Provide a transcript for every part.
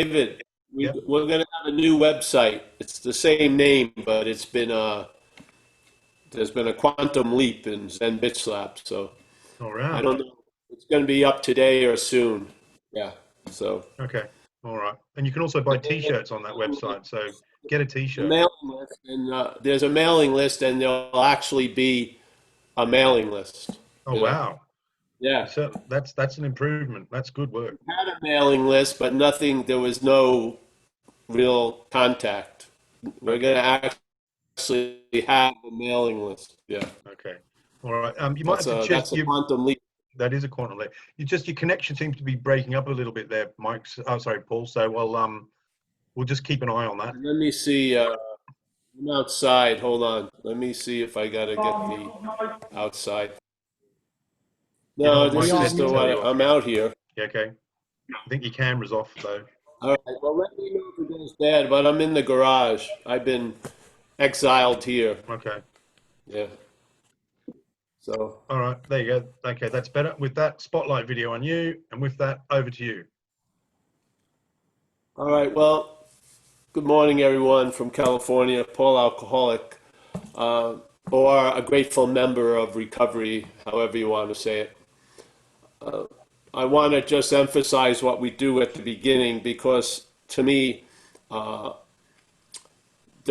David, Yep. we're going to have a new website. It's the same name, but there's been a quantum leap in Zen BitSlap. So All I right. don't know. It's going to be up today or soon. Yeah. So Okay. All right. And you can also buy T-shirts on that website. So get a the T-shirt. mailing list, and there's a mailing list, and there'll actually be a mailing list. Oh You know. wow. Yeah. That's an improvement. That's good work. Had a mailing list, but nothing. There was no real contact. We're Okay. going to actually have a mailing list. Yeah. Okay. All right. You might have to just That's a you. quantum leap. That is a quantum leap. Your connection seems to be breaking up a little bit there, Mike. Oh, sorry, Paul. So we'll just keep an eye on that. Let me see. I'm outside. Hold on. Let me see if I gotta get the outside. You know No, what this Mike is said to the tell one. you off. I'm out here. Yeah, okay. I think your camera's off though. All right. Well, let me know if it goes bad, but I'm in the garage. I've been exiled here. Okay. Yeah. So, All right. There you go. Okay, that's better. With that spotlight video on you, and with that, over to you. all right. Well, good morning, everyone from California. Paul Alcoholic, uh, or a grateful member of recovery, however you want to say it. I want to just emphasize what we do at the beginning because to me, the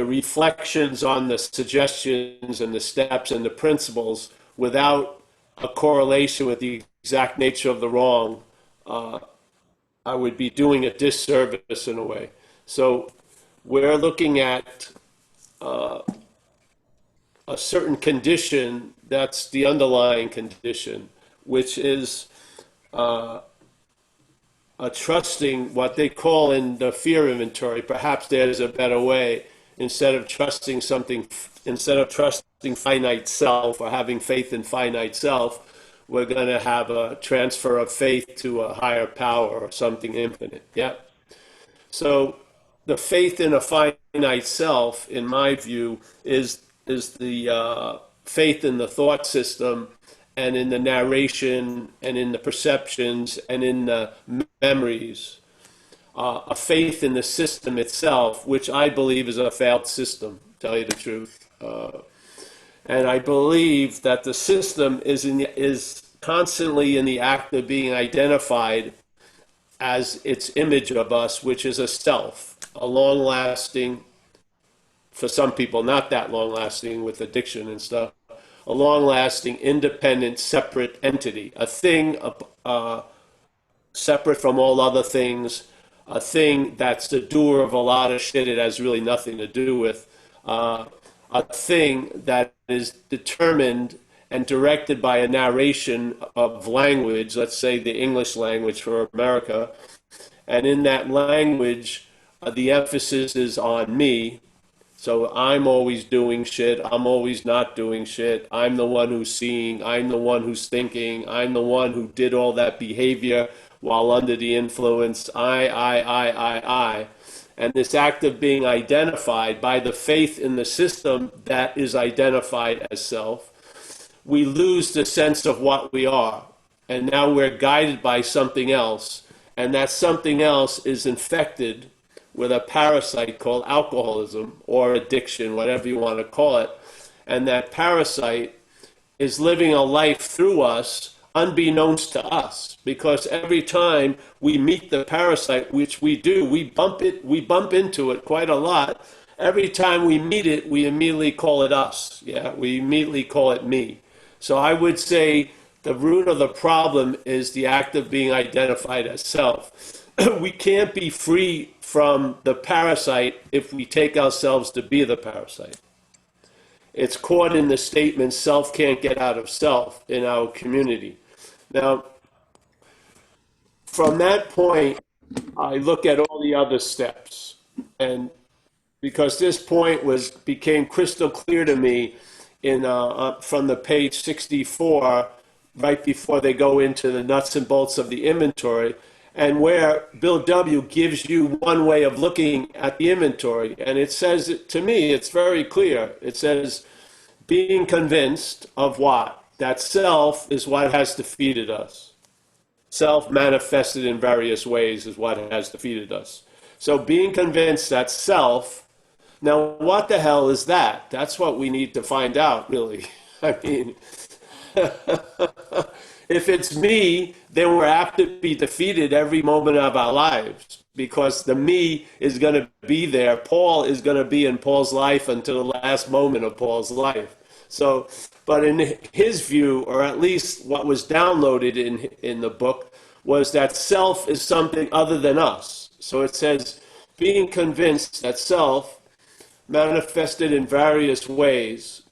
reflections on the suggestions and the steps and the principles without a correlation with the exact nature of the wrong, I would be doing a disservice in a way. So we're looking at a certain condition that's the underlying condition, which is a trusting what they call in the fear inventory. Perhaps there's a better way. Instead of trusting something, instead of trusting finite self or having faith in finite self, we're going to have a transfer of faith to a higher power or something infinite. Yeah. So the faith in a finite self, in my view, is the faith in the thought system and in the narration and in the perceptions and in the memories, a faith in the system itself, which I believe is a failed system, to tell you the truth. And I believe that the system is constantly in the act of being identified as its image of us, which is a self, a long lasting, for some people, not that long lasting with addiction and stuff, a long lasting, independent, separate entity, a thing separate from all other things, a thing that's the doer of a lot of shit it has really nothing to do with, a thing that is determined and directed by a narration of language, let's say the English language for America. And in that language, the emphasis is on me. So I'm always doing shit. I'm always not doing shit. I'm the one who's seeing. I'm the one who's thinking. I'm the one who did all that behavior while under the influence. I. And this act of being identified by the faith in the system that is identified as self, we lose the sense of what we are. And now we're guided by something else. And that something else is infected with a parasite called alcoholism or addiction, whatever you want to call it. And that parasite is living a life through us unbeknownst to us, because every time we meet the parasite, which we do, we bump into it quite a lot. Every time we meet it, we immediately call it us. Yeah, we immediately call it me. So I would say the root of the problem is the act of being identified as self. We can't be free from the parasite if we take ourselves to be the parasite. It's caught in the statement, self can't get out of self in our community. Now, from that point, I look at all the other steps. And because this point became crystal clear to me from the page 64, right before they go into the nuts and bolts of the inventory, and where Bill W. gives you one way of looking at the inventory. And it says, to me, it's very clear. It says, being convinced of what? That self is what has defeated us. Self manifested in various ways is what has defeated us. So being convinced that self, now what the hell is that? That's what we need to find out, really. I mean, if it's me, then we're apt to be defeated every moment of our lives because the me is going to be there. Paul is going to be in Paul's life until the last moment of Paul's life. So, but in his view, or at least what was downloaded in the book, was that self is something other than us. So it says, being convinced that self, manifested in various ways,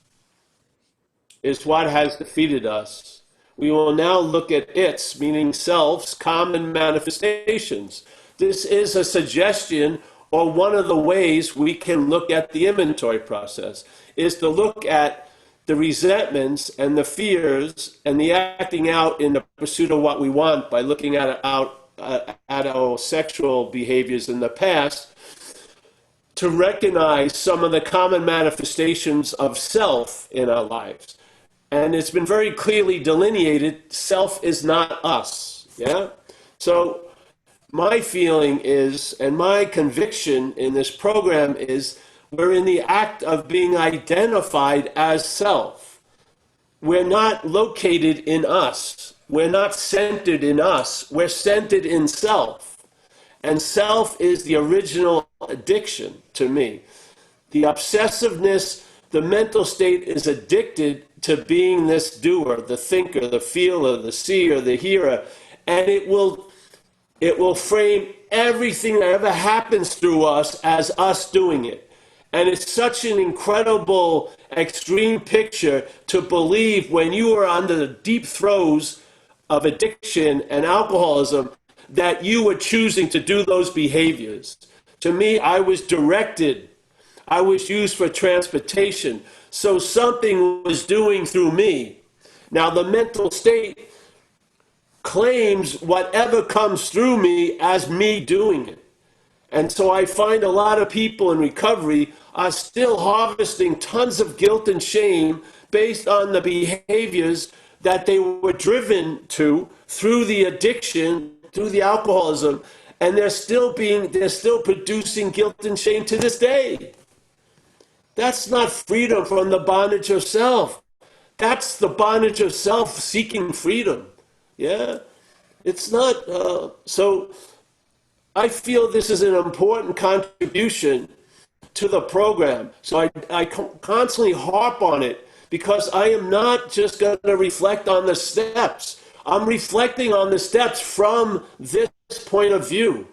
is what has defeated us. We will now look at its, meaning self's, common manifestations. This is a suggestion, or one of the ways we can look at the inventory process, is to look at the resentments and the fears and the acting out in the pursuit of what we want by looking at our sexual behaviors in the past, to recognize some of the common manifestations of self in our lives. And it's been very clearly delineated, self is not us. Yeah? So my feeling is, and my conviction in this program is, we're in the act of being identified as self. We're not located in us. We're not centered in us. We're centered in self. And self is the original addiction to me. The obsessiveness, the mental state is addicted to being this doer, the thinker, the feeler, the seer, the hearer, and it will frame everything that ever happens through us as us doing it. And it's such an incredible, extreme picture to believe when you are under the deep throes of addiction and alcoholism that you were choosing to do those behaviors. To me, I was directed. I was used for transportation. So something was doing through me. Now, the mental state claims whatever comes through me as me doing it. And so I find a lot of people in recovery are still harvesting tons of guilt and shame based on the behaviors that they were driven to through the addiction, through the alcoholism, and they're still producing guilt and shame to this day. That's not freedom from the bondage of self. That's the bondage of self seeking freedom. Yeah? It's not, so I feel this is an important contribution to the program. So I constantly harp on it because I am not just going to reflect on the steps. I'm reflecting on the steps from this point of view,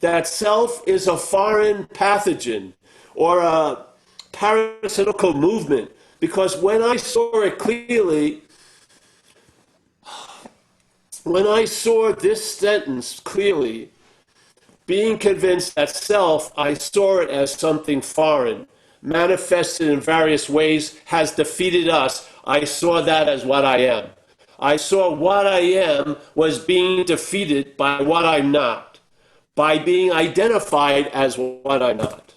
that self is a foreign pathogen or a parasitical movement. Because when I saw it clearly, when I saw this sentence clearly, being convinced that self, I saw it as something foreign, manifested in various ways, has defeated us. I saw that as what I am. I saw what I am was being defeated by what I'm not, by being identified as what I'm not.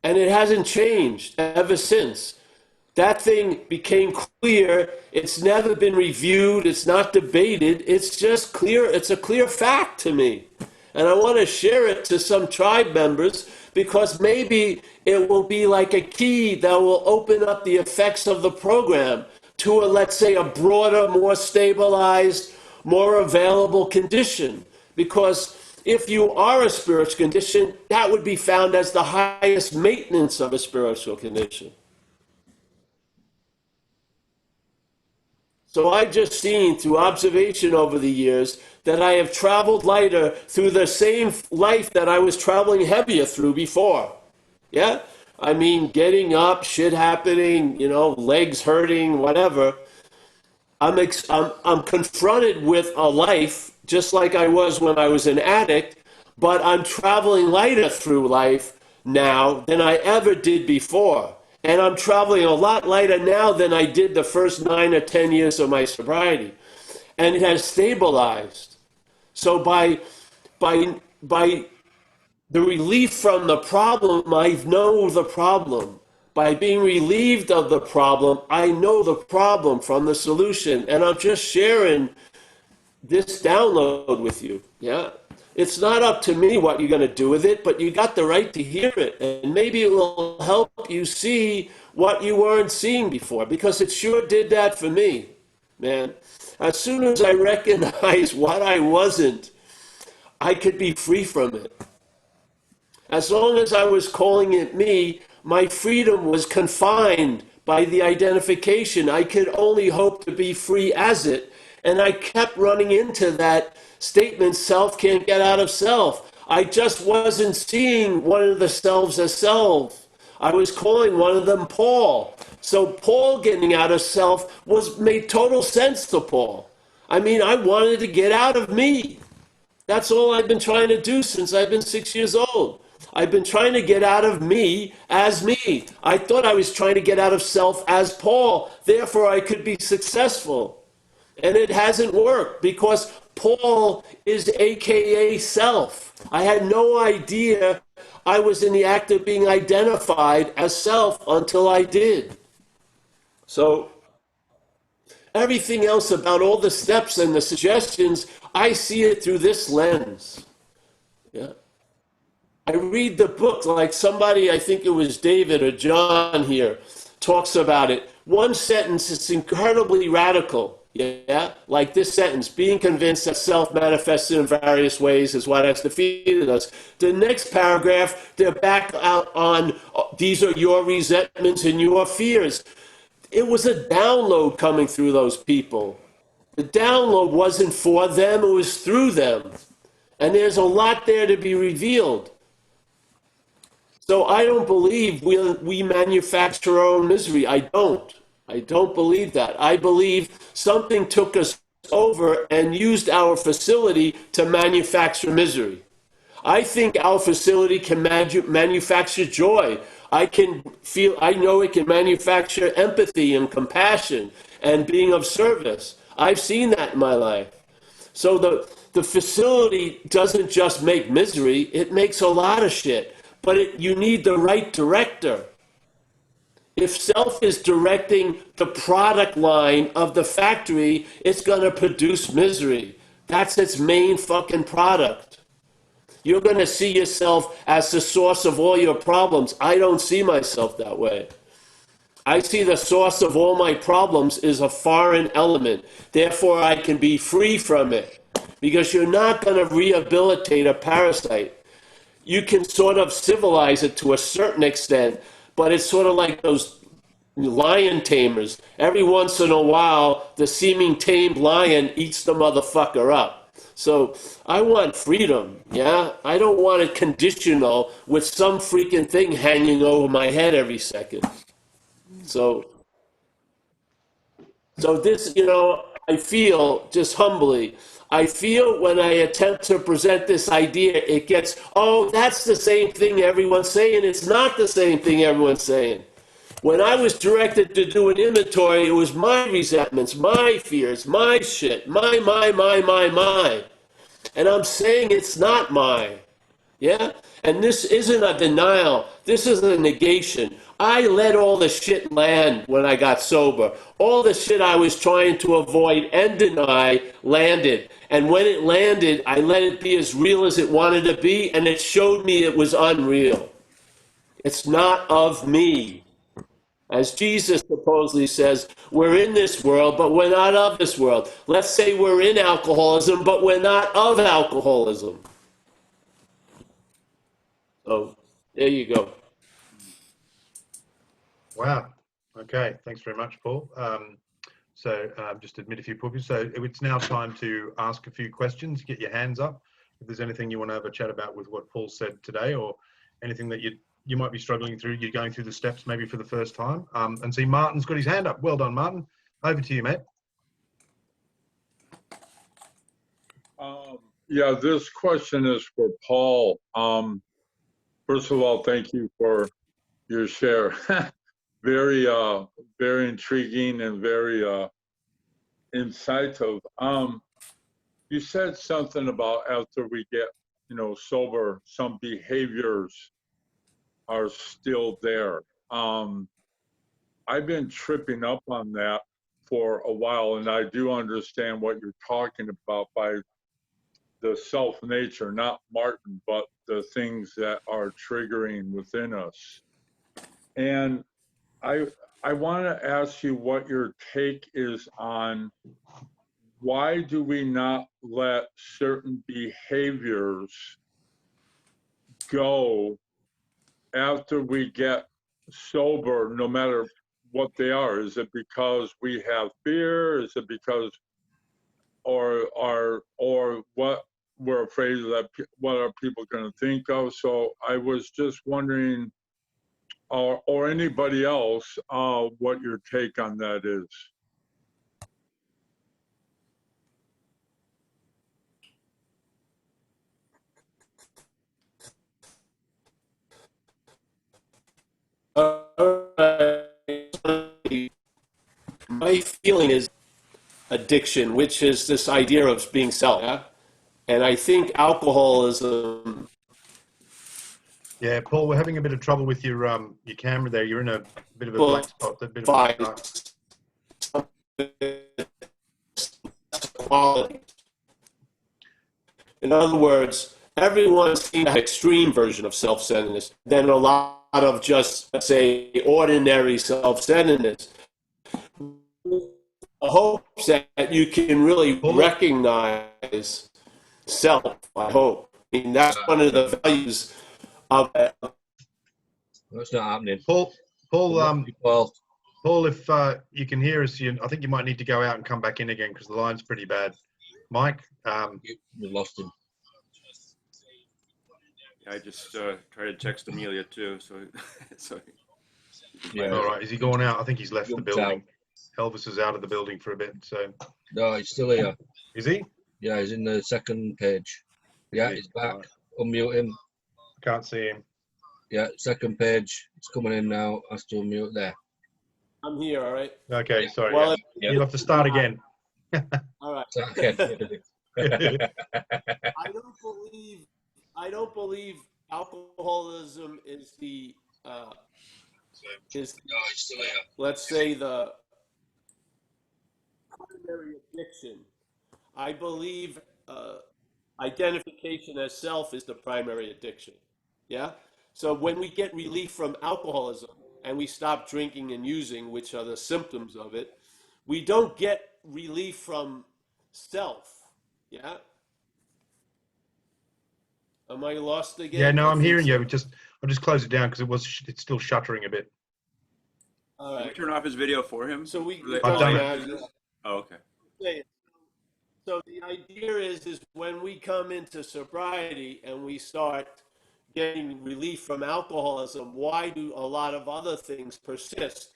And it hasn't changed ever since. That thing became clear. It's never been reviewed. It's not debated. It's just clear. It's a clear fact to me. And I want to share it to some tribe members because maybe it will be like a key that will open up the effects of the program to let's say, a broader, more stabilized, more available condition. Because if you are a spiritual condition, that would be found as the highest maintenance of a spiritual condition. So I've just seen through observation over the years that I have traveled lighter through the same life that I was traveling heavier through before. Yeah? I mean, getting up, shit happening, legs hurting, whatever. I'm confronted with a life just like I was when I was an addict, but I'm traveling lighter through life now than I ever did before. And I'm traveling a lot lighter now than I did the first 9 or 10 years of my sobriety. And it has stabilized. So by the relief from the problem, I know the problem. By being relieved of the problem, I know the problem from the solution. And I'm just sharing this download with you. Yeah. It's not up to me what you're going to do with it, but you got the right to hear it. And maybe it will help you see what you weren't seeing before, because it sure did that for me, man. As soon as I recognized what I wasn't, I could be free from it. As long as I was calling it me, my freedom was confined by the identification. I could only hope to be free as it. And I kept running into that statement, self can't get out of self. I just wasn't seeing one of the selves as self. I was calling one of them Paul. So Paul getting out of self made total sense to Paul. I mean, I wanted to get out of me. That's all I've been trying to do since I've been 6 years old. I've been trying to get out of me as me. I thought I was trying to get out of self as Paul. Therefore, I could be successful. And it hasn't worked because Paul is AKA self. I had no idea I was in the act of being identified as self until I did. So everything else about all the steps and the suggestions, I see it through this lens. Yeah. I read the book like somebody, I think it was David or John here, talks about it. One sentence is incredibly radical. Yeah, like this sentence, being convinced that self manifested in various ways is what has defeated us. The next paragraph, they're back out on these are your resentments and your fears. It was a download coming through those people. The download wasn't for them, it was through them. And there's a lot there to be revealed. So I don't believe we manufacture our own misery. I don't. I don't believe that. I believe something took us over and used our facility to manufacture misery. I think our facility can manufacture joy. I know it can manufacture empathy and compassion and being of service. I've seen that in my life. So the facility doesn't just make misery, it makes a lot of shit. But you need the right director. If self is directing the product line of the factory, it's going to produce misery. That's its main fucking product. You're going to see yourself as the source of all your problems. I don't see myself that way. I see the source of all my problems is a foreign element. Therefore, I can be free from it. Because you're not going to rehabilitate a parasite. You can sort of civilize it to a certain extent, but it's sort of like those lion tamers. Every once in a while, the seeming tamed lion eats the motherfucker up. So I want freedom, yeah? I don't want it conditional with some freaking thing hanging over my head every second. So this, I feel, just humbly, I feel when I attempt to present this idea, it gets, oh, that's the same thing everyone's saying. It's not the same thing everyone's saying. When I was directed to do an inventory, it was my resentments, my fears, my shit, my. And I'm saying it's not mine. Yeah? And this isn't a denial. This is a negation. I let all the shit land when I got sober. All the shit I was trying to avoid and deny landed. And when it landed, I let it be as real as it wanted to be, and it showed me it was unreal. It's not of me. As Jesus supposedly says, we're in this world, but we're not of this world. Let's say we're in alcoholism, but we're not of alcoholism. So there you go. Wow. Okay. Thanks very much, Paul. Just admit a few puppies. So it's now time to ask a few questions. Get your hands up. If there's anything you want to have a chat about with what Paul said today, or anything that you might be struggling through, you're going through the steps maybe for the first time. And see, Martin's got his hand up. Well done, Martin. Over to you, mate. Yeah, this question is for Paul. First of all, thank you for your share. Very, very intriguing and very insightful. You said something about after we get, sober, some behaviors are still there. I've been tripping up on that for a while, and I do understand what you're talking about by the self nature, not Martin, but the things that are triggering within us. And I want to ask you what your take is on why do we not let certain behaviors go after we get sober, no matter what they are? Is it because we have fear? Is it because, or what we're afraid that what are people going to think of? So I was just wondering, or anybody else, what your take on that is. My feeling is addiction, which is this idea of being self. Yeah? And I think alcoholism. Yeah, Paul, we're having a bit of trouble with your camera there. You're in a bit of a black spot, a bit of a dark. Quality. In other words, everyone seems to have an extreme version of self-centeredness than a lot of just, let's say, ordinary self-centeredness. I hope that you can really recognize self, I hope. I mean, that's one of the values of it. That's not happening. Paul, Well, if you can hear us, I think you might need to go out and come back in again because the line's pretty bad. Mike? you lost him. I just tried to text Amelia too, so so. Yeah. All right, is he going out? I think he's left the Jumped building. Elvis is out of the building for a bit, so. No, he's still here. Is he? Yeah, he's in the second page. Yeah, he's back. Unmute him. Can't see him. Yeah, second page. It's coming in now. Has to unmute there. I'm here, all right? Okay, sorry. Well, Yeah. You'll have to start again. all right. Okay. I don't believe alcoholism is the No, he's still here. let's say the primary addiction. I believe identification as self is the primary addiction. Yeah. So when we get relief from alcoholism and we stop drinking and using, which are the symptoms of it, we don't get relief from self. Yeah. Am I lost again? Yeah, no, I I'm think hearing so. you. I'll just close it down because it's still shuttering a bit. All Can we right. turn off his video for him? So we. I've done it. Oh, okay. So the idea is when we come into sobriety and we start getting relief from alcoholism, why do a lot of other things persist?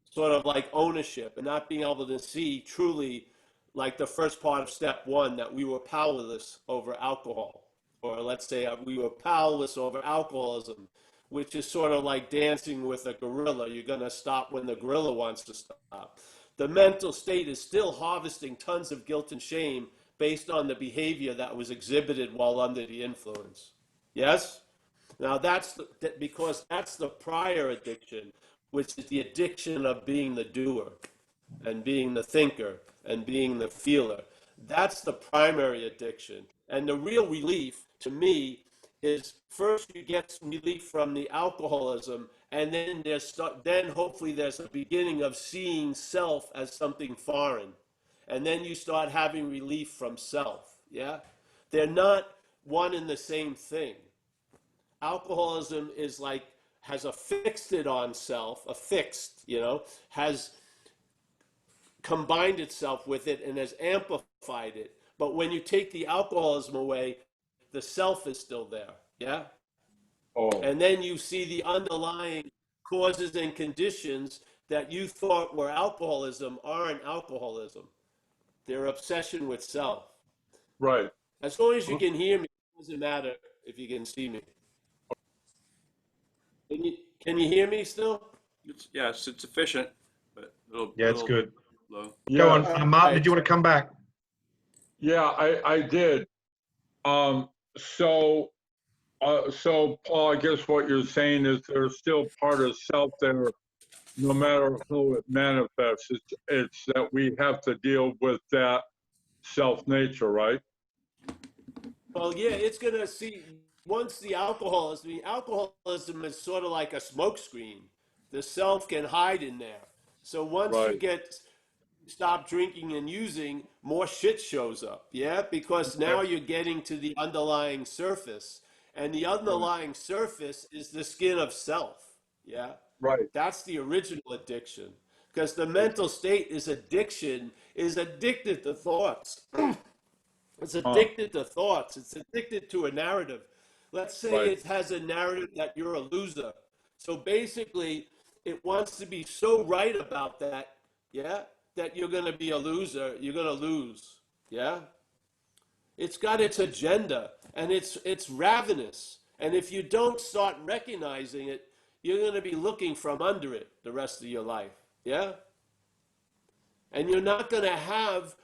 Sort of like ownership and not being able to see truly, like the first part of step one, that we were powerless over alcohol. Or let's say we were powerless over alcoholism, which is sort of like dancing with a gorilla. You're going to stop when the gorilla wants to stop. The mental state is still harvesting tons of guilt and shame based on the behavior that was exhibited while under the influence. Yes? Now because that's the prior addiction, which is the addiction of being the doer and being the thinker and being the feeler. That's the primary addiction. And the real relief to me is first you get some relief from the alcoholism, and then then hopefully there's a beginning of seeing self as something foreign. And then you start having relief from self. Yeah? They're not one and the same thing. Alcoholism is like has affixed it on self, has combined itself with it and has amplified it. But when you take the alcoholism away, the self is still there. Yeah. Oh, And then you see the underlying causes and conditions that you thought were alcoholism aren't alcoholism. They're obsession with self. right. As long as you can hear me, it doesn't matter if you can see me. Can you hear me still? Yes, it's efficient, but a little, Yeah, it's little good. low. Go Yeah, on, Martin. Did you want to come back? yeah, I did. So Paul, I guess what you're saying is there's still part of self there, no matter who it manifests. It's that we have to deal with that self nature, right? Well, yeah, it's gonna see once alcoholism is sort of like a smokescreen. The self can hide in there. So once you Right. get stop drinking and using, more shit shows up. Yeah, because now Right. you're getting to the underlying surface, and the Right. underlying surface is the skin of self. Yeah, Right. that's the original addiction. Because the Right. mental state is addicted to thoughts. It's Huh. addicted to thoughts. It's addicted to a narrative. Let's say Right. it has a narrative that you're a loser. So basically, it wants to be so right about that, yeah, that you're going to be a loser. You're going to lose, yeah. It's got its agenda, and it's ravenous. And if you don't start recognizing it, you're going to be looking from under it the rest of your life, yeah. And you're not going to have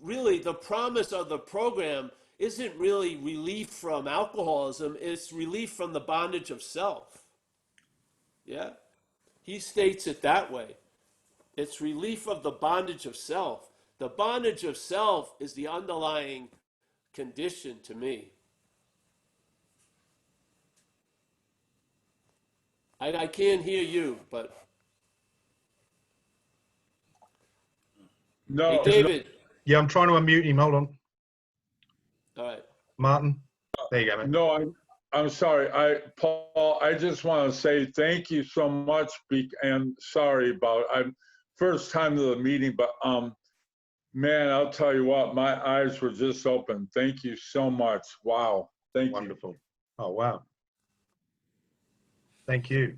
really the promise of the program isn't really relief from alcoholism, it's relief from the bondage of self. Yeah? He states it that way. It's relief of the bondage of self. The bondage of self is the underlying condition to me. I can't hear you, but hey, No, no, David. Yeah, I'm trying to unmute him. Hold on. All right. Martin. There you go, mate. no, I'm sorry. Paul, I just want to say thank you so much. And sorry about, I'm first time to the meeting, but man, I'll tell you what, my eyes were just open. Thank you so much. Wow. Thank you. Wonderful. Oh, wow. Thank you.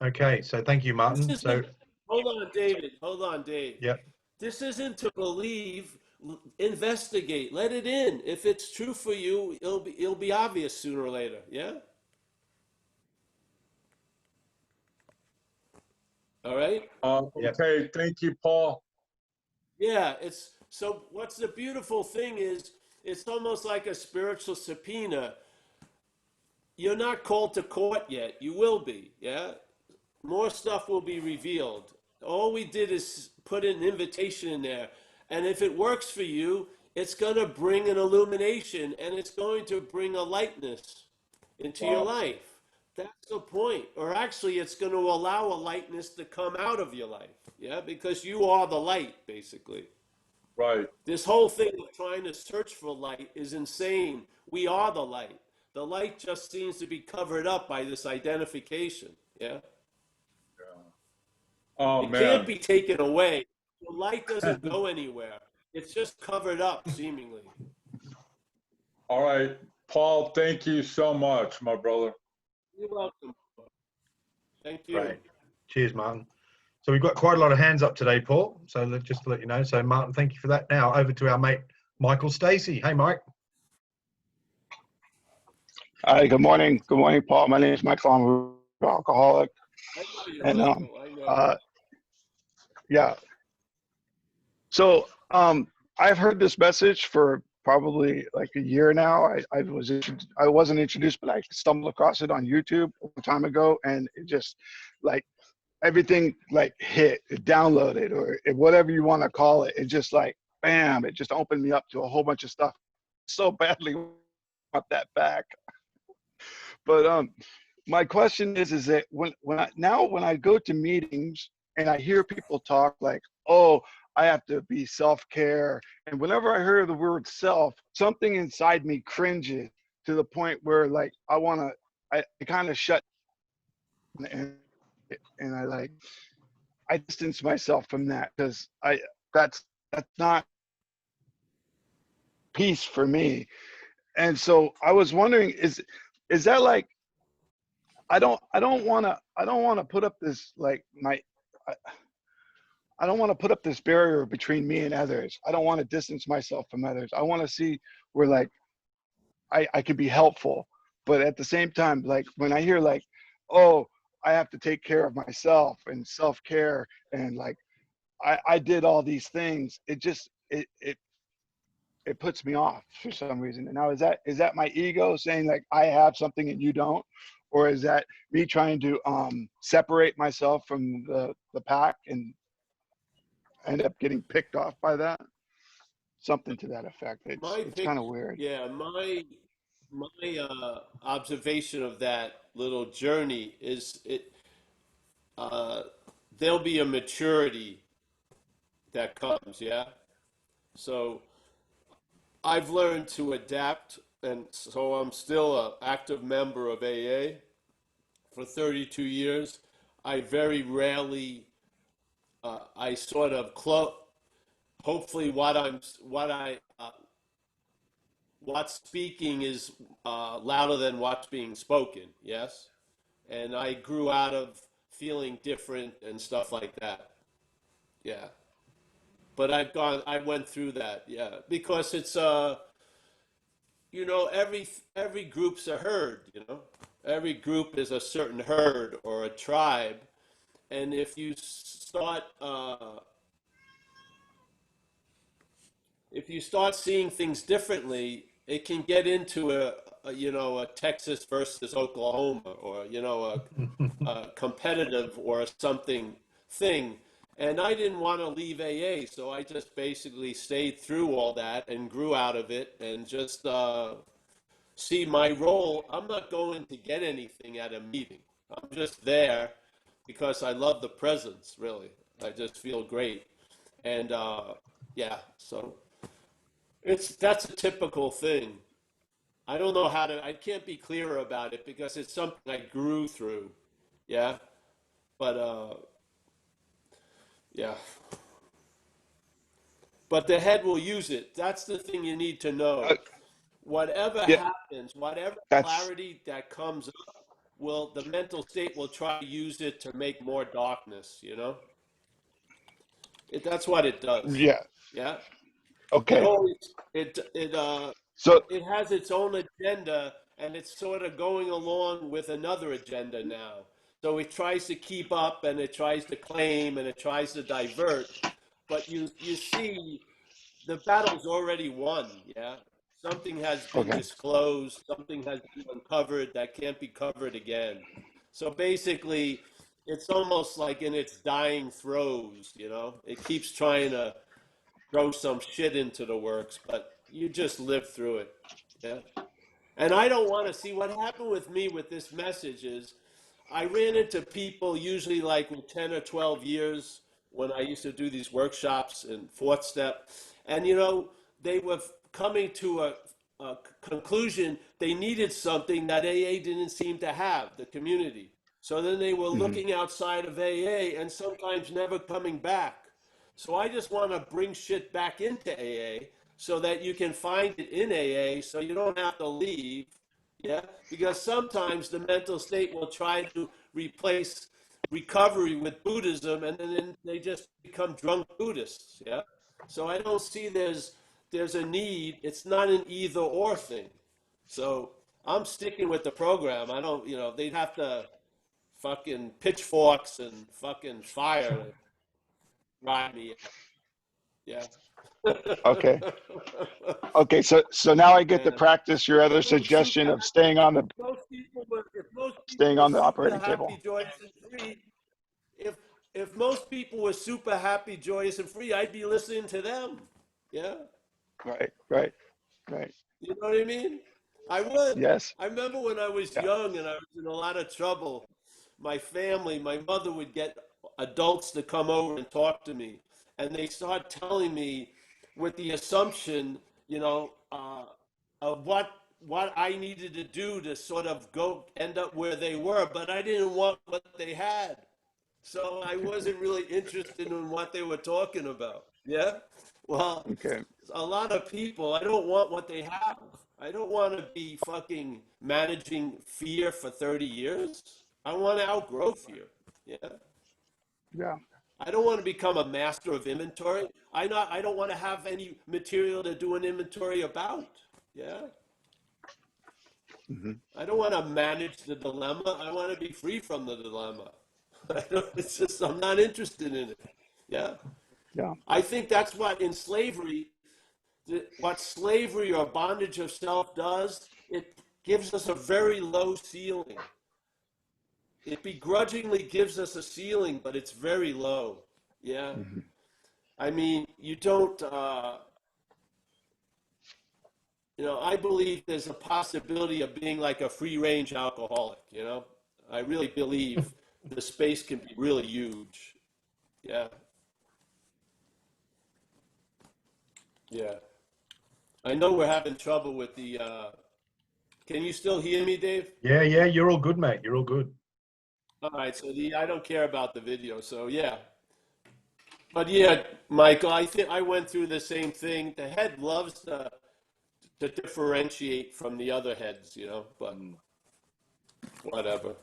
Okay, so thank you, Martin. So, Hold on, David. Hold on, Dave. yeah, This isn't to believe. Investigate. Let it in. If it's true for you, it'll be obvious sooner or later. Yeah. All right. yeah, Okay, thank you, Paul. Yeah. It's so. What's the beautiful thing is, it's almost like a spiritual subpoena. You're not called to court yet. You will be. Yeah. More stuff will be revealed. All we did is put an invitation in there. And if it works for you, it's going to bring an illumination and it's going to bring a lightness into your Wow. life. That's the point. Or actually, it's going to allow a lightness to come out of your life. Yeah, because you are the light, basically. Right. This whole thing of trying to search for light is insane. We are the light. The light just seems to be covered up by this identification. Yeah. Oh, It can't man. be taken away. The light doesn't go anywhere. It's just covered up, seemingly. All right. Paul, thank you so much, my brother. You're welcome. Thank you. great. Cheers, Martin. So we've got quite a lot of hands up today, Paul. So just to let you know. So Martin, thank you for that. Now over to our mate, Michael Stacey. Hey, Mike. Hi, good morning. Good morning, Paul. My name is Michael. I'm an alcoholic. I know you, And Michael. I know. yeah. So I've heard this message for probably like a year now. I wasn't introduced, but I stumbled across it on YouTube a long time ago, and it just like everything like hit, it downloaded, or whatever you want to call it. It just like bam, it just opened me up to a whole bunch of stuff. So badly want that back. But my question is that when I go to meetings and I hear people talk like, oh, I have to be self-care, and whenever I hear the word self, something inside me cringes to the point where like I kind of shut and I distance myself from that because that's not peace for me. And so I was wondering, is that like I don't want to put up this like I don't want to put up this barrier between me and others. I don't want to distance myself from others. I want to see where like I could be helpful, but at the same time, like when I hear like, oh, I have to take care of myself and self-care and like I did all these things, it puts me off for some reason. And now is that my ego saying like I have something and you don't? Or is that me trying to separate myself from the pack and end up getting picked off by that? something to that effect. It's kind of weird. Yeah, my observation of that little journey is uh, there'll be a maturity that comes, yeah. So I've learned to adapt, and so I'm still an active member of AA for 32 years. I very rarely, I sort of hopefully what's speaking is louder than what's being spoken. Yes, and I grew out of feeling different and stuff like that. Yeah, but I went through that. Yeah, because it's every group's a herd. Every group is a certain herd or a tribe, and if you start seeing things differently, it can get into a Texas versus Oklahoma, or a competitive or something thing. And I didn't want to leave AA, so I just basically stayed through all that and grew out of it, and just see my role. I'm not going to get anything at a meeting. I'm just there because I love the presence. Really, I just feel great, and yeah. So that's a typical thing. I don't know how to. I can't be clearer about it because it's something I grew through. Yeah, but yeah. But the head will use it. That's the thing you need to Uh, know. Whatever yeah, happens, whatever that's clarity that comes up, the mental state will try to use it to make more darkness. That's what it does. yeah. Yeah. It Okay. always So it has its own agenda, and it's sort of going along with another agenda now. So it tries to keep up, and it tries to claim, and it tries to divert. But you see the battle's already won. Yeah, something has been okay. disclosed, something has been uncovered that can't be covered again. So basically, it's almost like in its dying throes. It keeps trying to throw some shit into the works, but you just live through it. Yeah. And I don't want to see what happened with me with this message is I ran into people usually like with 10 or 12 years when I used to do these workshops in fourth step. And, they were coming to a conclusion they needed something that AA didn't seem to have, the community. So then they were Hmm. looking outside of AA and sometimes never coming back. So I just want to bring shit back into AA so that you can find it in AA so you don't have to leave. Yeah. Because sometimes the mental state will try to replace recovery with Buddhism, and then they just become drunk Buddhists. Yeah. So I don't see there's a need. It's not an either or thing. So I'm sticking with the program. I don't, they'd have to fucking pitchforks and fucking fire to ride me out. Yeah. Okay. Okay. So now I get to Man. practice your other suggestion of If most people staying were on the super operating happy, table. joyous, and free, if if most people were super happy, joyous, and free, I'd be listening to them. Yeah. Right. Right. Right. You know what I mean? I would. Yes. I remember when I was Yeah. young and I was in a lot of trouble. My mother would get adults to come over and talk to me, and they start telling me with the assumption, of what I needed to do to sort of go end up where they were, but I didn't want what they had. So I wasn't really interested in what they were talking about. Yeah. Well, Okay. a lot of people, I don't want what they have. I don't want to be fucking managing fear for 30 years. I want to outgrow fear. Yeah. Yeah. I don't want to become a master of inventory. I don't want to have any material to do an inventory about. Yeah. Hmm. I don't want to manage the dilemma. I want to be free from the dilemma. It's just, I'm not interested in it. Yeah. Yeah. I think that's what in slavery, what slavery or bondage of self does, it gives us a very low ceiling. It begrudgingly gives us a ceiling, but it's very low. Yeah. Hmm. I mean, you don't, You know, I believe there's a possibility of being like a free-range alcoholic, you know? I really believe the space can be really huge. Yeah. Yeah. I know we're having trouble with the, can you still hear me, Dave? Yeah, yeah, you're all good, mate. You're all good. All right, so I don't care about the video, so yeah. But yeah, Michael, I think I went through the same thing. The head loves to differentiate from the other heads, you know, but whatever.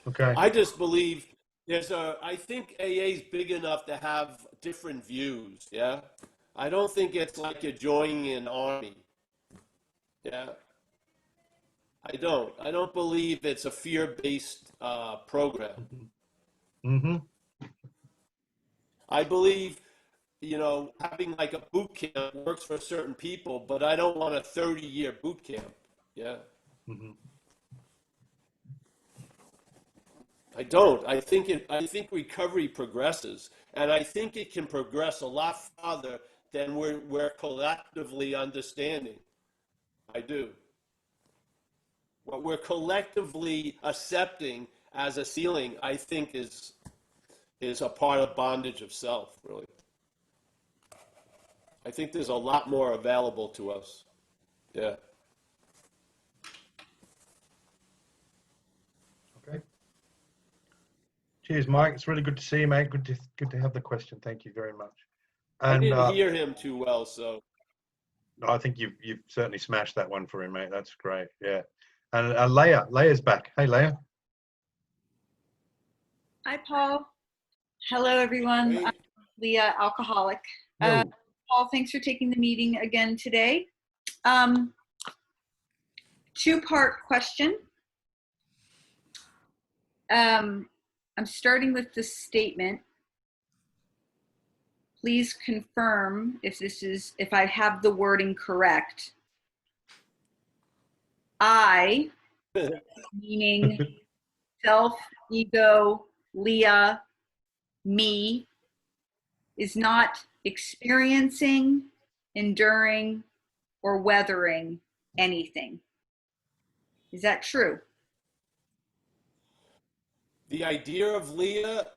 Okay. I just believe I think AA is big enough to have different views, yeah? I don't think it's like you're joining an army, yeah? I don't believe it's a fear-based program. Mm-hmm. I believe, you know, having like a boot camp works for certain people, but I don't want a 30-year boot camp, yeah? Mm-hmm. I don't. I think recovery progresses, and I think it can progress a lot farther than we're collectively understanding. I do. What we're collectively accepting as a ceiling, I think, is a part of bondage of self, really. I think there's a lot more available to us. Yeah. Okay. Cheers, Mike. It's really good to see you, mate. Good to have the question. Thank you very much. I And didn't hear him too well, so. I think you've certainly smashed that one for him, mate. That's great. Yeah. And Leia's back. Hey, Leia. Hi, Paul. Hello, everyone. Hey. I'm Leah, alcoholic. Yo. Paul, thanks for taking the meeting again today. Two-part question. I'm starting with the statement. Please confirm if I have the wording correct. I, meaning self, ego, Leah, me, is not experiencing, enduring, or weathering anything. Is that true? The idea of Leah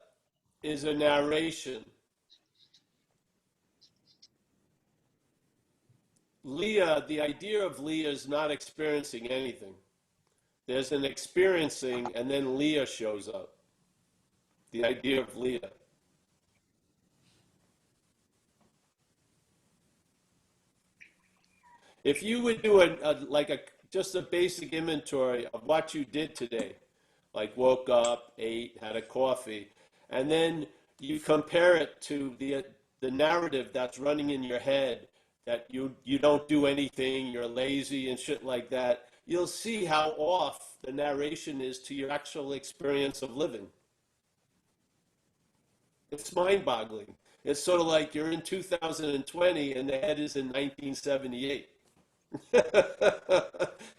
is a narration. The idea of Leah is not experiencing anything. There's an experiencing, and then Leah shows up. The idea of Leah. If you would do just a basic inventory of what you did today, like woke up, ate, had a coffee, and then you compare it to the narrative that's running in your head that you don't do anything, you're lazy and shit like that, you'll see how off the narration is to your actual experience of living. It's mind-boggling. It's sort of like you're in 2020 and the head is in 1978.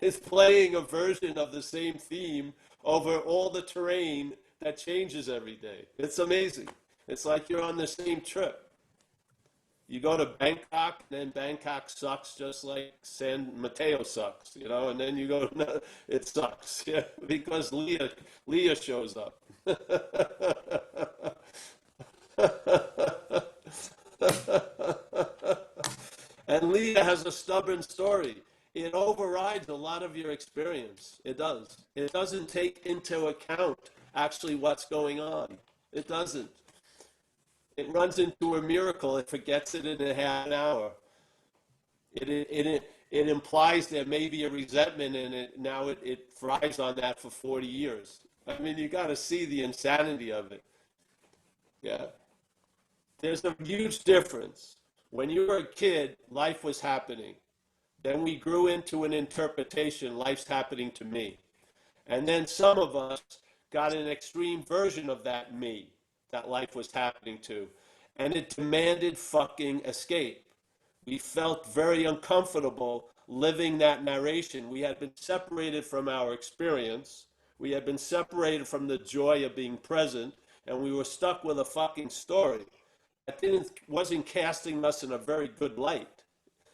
It's playing a version of the same theme over all the terrain that changes every day. It's amazing. It's like you're on the same trip. You go to Bangkok, and then Bangkok sucks just like San Mateo sucks, you know, and then you go, no, it sucks, yeah, because Leah shows up. And Leah has a stubborn story. It overrides a lot of your experience. It does. It doesn't take into account actually what's going on. It doesn't. It runs into a miracle. It forgets it in a half an hour. It implies there may be a resentment in it. Now it thrives on that for 40 years. I mean, you got to see the insanity of it. Yeah. There's a huge difference. When you were a kid, life was happening. Then we grew into an interpretation, life's happening to me. And then some of us got an extreme version of that me, that life was happening to. And it demanded fucking escape. We felt very uncomfortable living that narration. We had been separated from our experience. We had been separated from the joy of being present. And we were stuck with a fucking story that wasn't casting us in a very good light.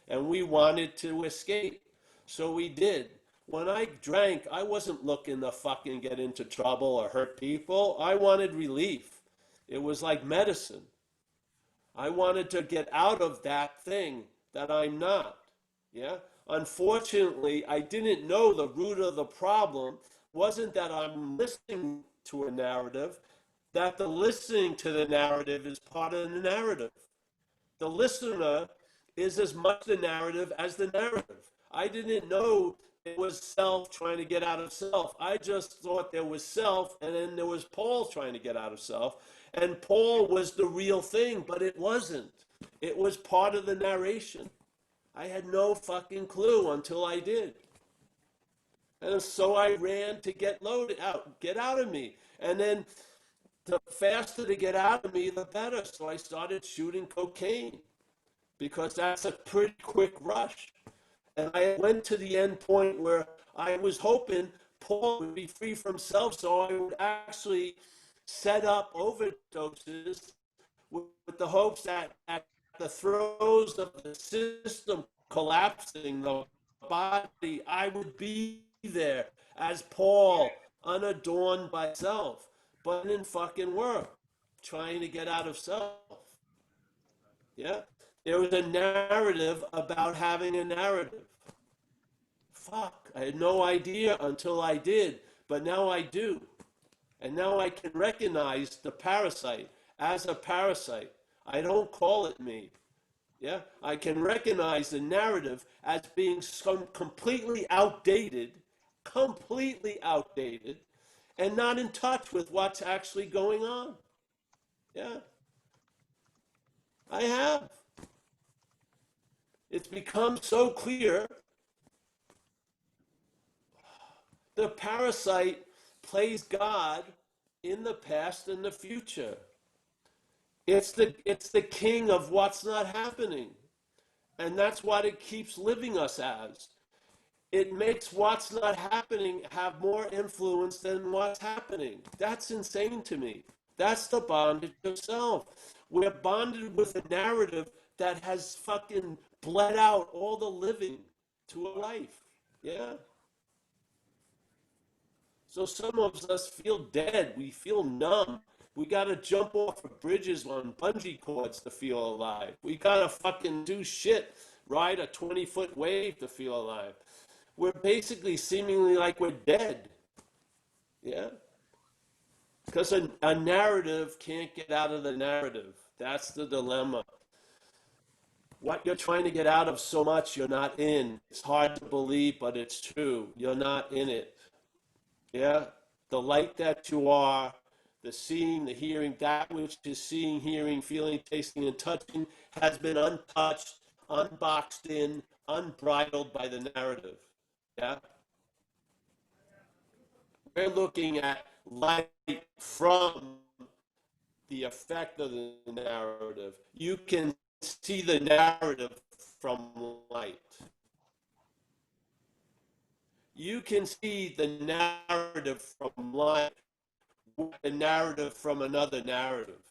and we wanted to escape. So we did. When I drank, I wasn't looking to fucking get into trouble or hurt people. I wanted relief. It was like medicine. I wanted to get out of that thing that I'm not. Yeah. Unfortunately, I didn't know the root of the problem wasn't that I'm listening to a narrative, that the listening to the narrative is part of the narrative. The listener is as much the narrative as the narrative. I didn't know it was self trying to get out of self. I just thought there was self, and then there was Paul trying to get out of self. And Paul was the real thing, but it wasn't. It was part of the narration. I had no fucking clue until I did. And so I ran to get out of me. And then the faster to get out of me, the better. So I started shooting cocaine because that's a pretty quick rush. And I went to the end point where I was hoping Paul would be free from self, so I would actually set up overdoses with the hopes that at the throes of the system collapsing, the body, I would be there as Paul, unadorned by self. But it didn't fucking work, trying to get out of self. Yeah? There was a narrative about having a narrative. Fuck, I had no idea until I did, but now I do. And now I can recognize the parasite as a parasite. I don't call it me. Yeah, I can recognize the narrative as being completely outdated, and not in touch with what's actually going on. Yeah, I have. It's become so clear. The parasite plays God in the past and the future. It's the king of what's not happening. And that's what it keeps living us as. It makes what's not happening have more influence than what's happening. That's insane to me. That's the bondage of self. We're bonded with a narrative that has fucking bled out all the living to a life. Yeah? So some of us feel dead. We feel numb. We got to jump off of bridges on bungee cords to feel alive. We got to fucking do shit, ride a 20-foot wave to feel alive. We're basically seemingly like we're dead. Yeah? Because a narrative can't get out of the narrative. That's the dilemma. What you're trying to get out of so much you're not in. It's hard to believe, but it's true. You're not in it. Yeah? The light that you are, the seeing, the hearing, that which is seeing, hearing, feeling, tasting, and touching has been untouched, unboxed in, unbridled by the narrative. Yeah? We're looking at light from the effect of the narrative. You can see the narrative from light. You can see the narrative from light, the narrative from another narrative.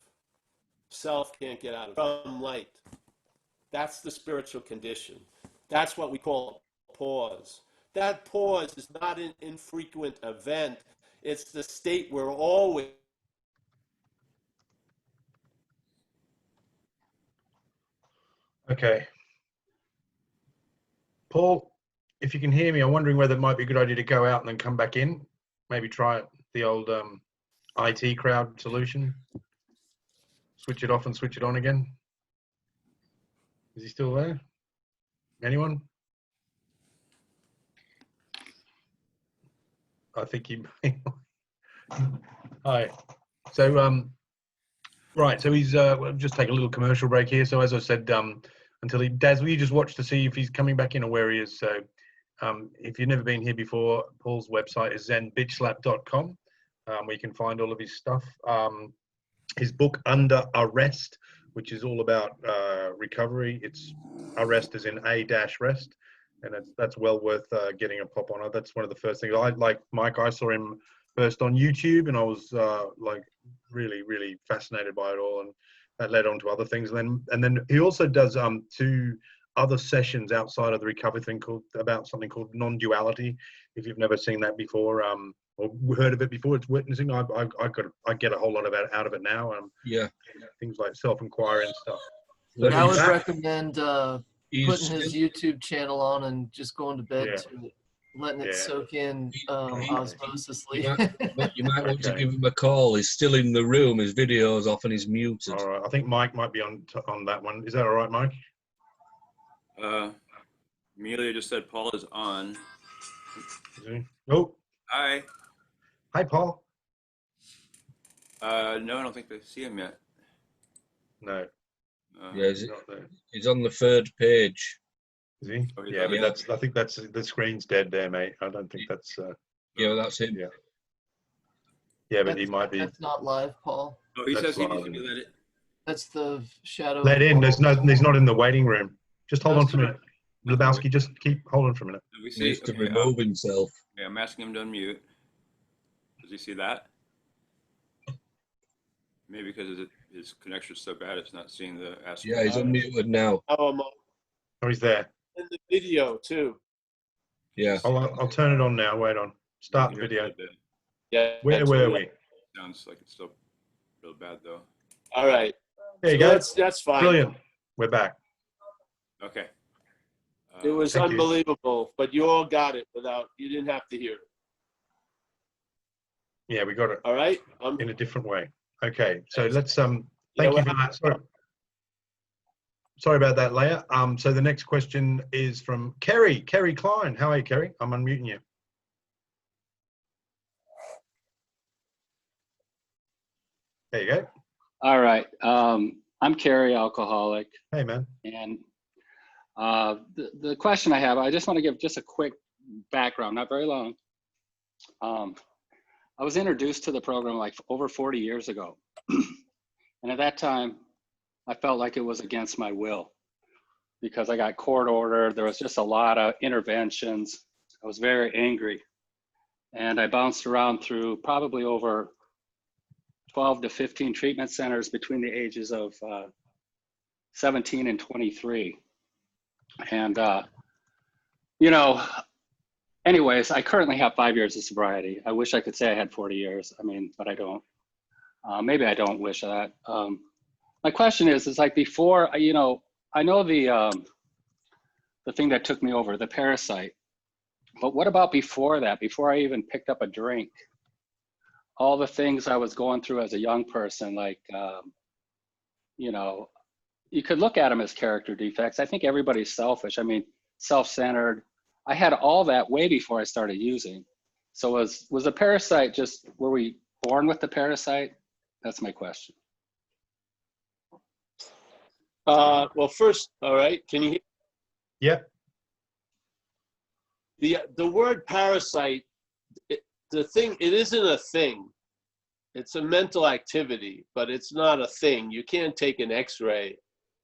Self can't get out of from light. That's the spiritual condition. That's what we call a pause. That pause is not an infrequent event. It's the state we're always. Okay. Paul, if you can hear me, I'm wondering whether it might be a good idea to go out and then come back in. Maybe try the old IT crowd solution. Switch it off and switch it on again. Is he still there? Anyone? I think he. Hi. So right. So he's. We'll just take a little commercial break here. So as I said, until he. Daz, will you just watch to see if he's coming back in or where he is? So if you've never been here before, Paul's website is zenbitchlap.com, where you can find all of his stuff. His book Under Arrest, which is all about recovery. It's arrest as in A-rest, and that's well worth getting a pop on it. That's one of the first things. Like Mike, I saw him first on YouTube, and I was like really fascinated by it all, and that led on to other things. And then he also does 2 other sessions outside of the recovery thing about something called non-duality. If you've never seen that before, or heard of it before, it's witnessing. I get a whole lot out of it now. Yeah. Things like self-inquiry and stuff. So I would that- recommend putting his He's YouTube channel on and just going to bed Yeah. to it, letting it Yeah. soak in osmosisly. you might want to Okay. give him a call. He's still in the room. His video's off and he's muted. All right. I think Mike might be on that one. Is that all right, Mike? Amelia just said Paul is on. Is he? Oh, Hi. hi, Paul. No, I don't think they see him yet. No, Yeah, he's not there. he's on the third page. Is he? Oh, he's Yeah, on. but I think that's the screen's dead there, mate. I don't think that's. Yeah, that's him. Yeah. Yeah, but he might be That's not live, Paul. Oh, he That's says he live. needs to be let it. That's the shadow. let in. He's not in the waiting room. Just hold on for a minute. No. Lebowski, just keep holding for a minute. We He see. needs to Okay, remove himself. okay, I'm asking him to unmute. Does he see that? Maybe because his connection's so bad, it's not seeing the ask. Yeah, he's unmuted now. Oh, I'm Oh, he's there. in the video too. Yeah. I'll turn it on now. Wait on. Start video. Yeah. Where were we? Sounds like it's still real bad though. All right. There you So go. that's fine. Brilliant. We're back. Okay. It was Thank you. unbelievable, but you all got it you didn't have to hear it. Yeah, we got it All right. in a different way. Okay, so let's You thank know you what? for that. Sorry about that, Leah. So the next question is from Kerry Klein. How are you, Kerry? I'm unmuting you. There you go. All right. I'm Kerry, alcoholic, Hey, man. and the question I have, I just want to give just a quick background, not very long. I was introduced to the program like over 40 years ago, and at that time, I felt like it was against my will because I got court ordered. There was just a lot of interventions. I was very angry, and I bounced around through probably over 12 to 15 treatment centers between the ages of 17 and 23. And, anyways, I currently have 5 years of sobriety. I wish I could say I had 40 years. I mean, but I don't. Maybe I don't wish that. My question is like before, I know the thing that took me over, the parasite. But what about before that, before I even picked up a drink? All the things I was going through as a young person, like, you could look at them as character defects. I think everybody's selfish. I mean, self-centered. I had all that way before I started using. So was a parasite were we born with the parasite? That's my question. Well, first, all right. Can you hear? Yep. The word parasite, it isn't a thing. It's a mental activity, but it's not a thing. You can't take an X-ray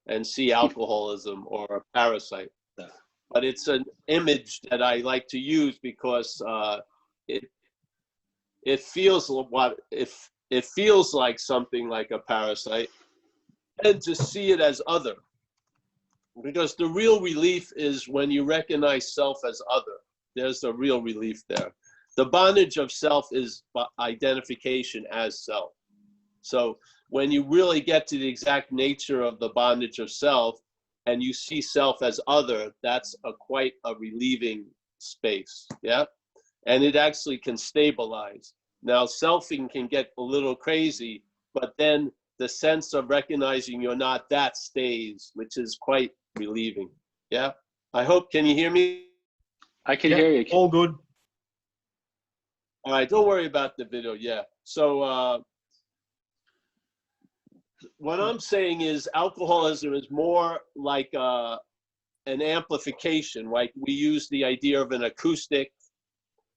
and see alcoholism or a parasite. But it's an image that I like to use because it feels like something like a parasite, and to see it as other. Because the real relief is when you recognize self as other. There's the real relief there. The bondage of self is identification as self. So when you really get to the exact nature of the bondage of self and you see self as other, that's quite a relieving space, yeah? And it actually can stabilize. Now, selfing can get a little crazy, but then the sense of recognizing you're not that stays, which is quite relieving, yeah? Can you hear me? I can hear you. All good. All right, don't worry about the video, yeah. So what I'm saying is alcoholism is more like an amplification, like we use the idea of an acoustic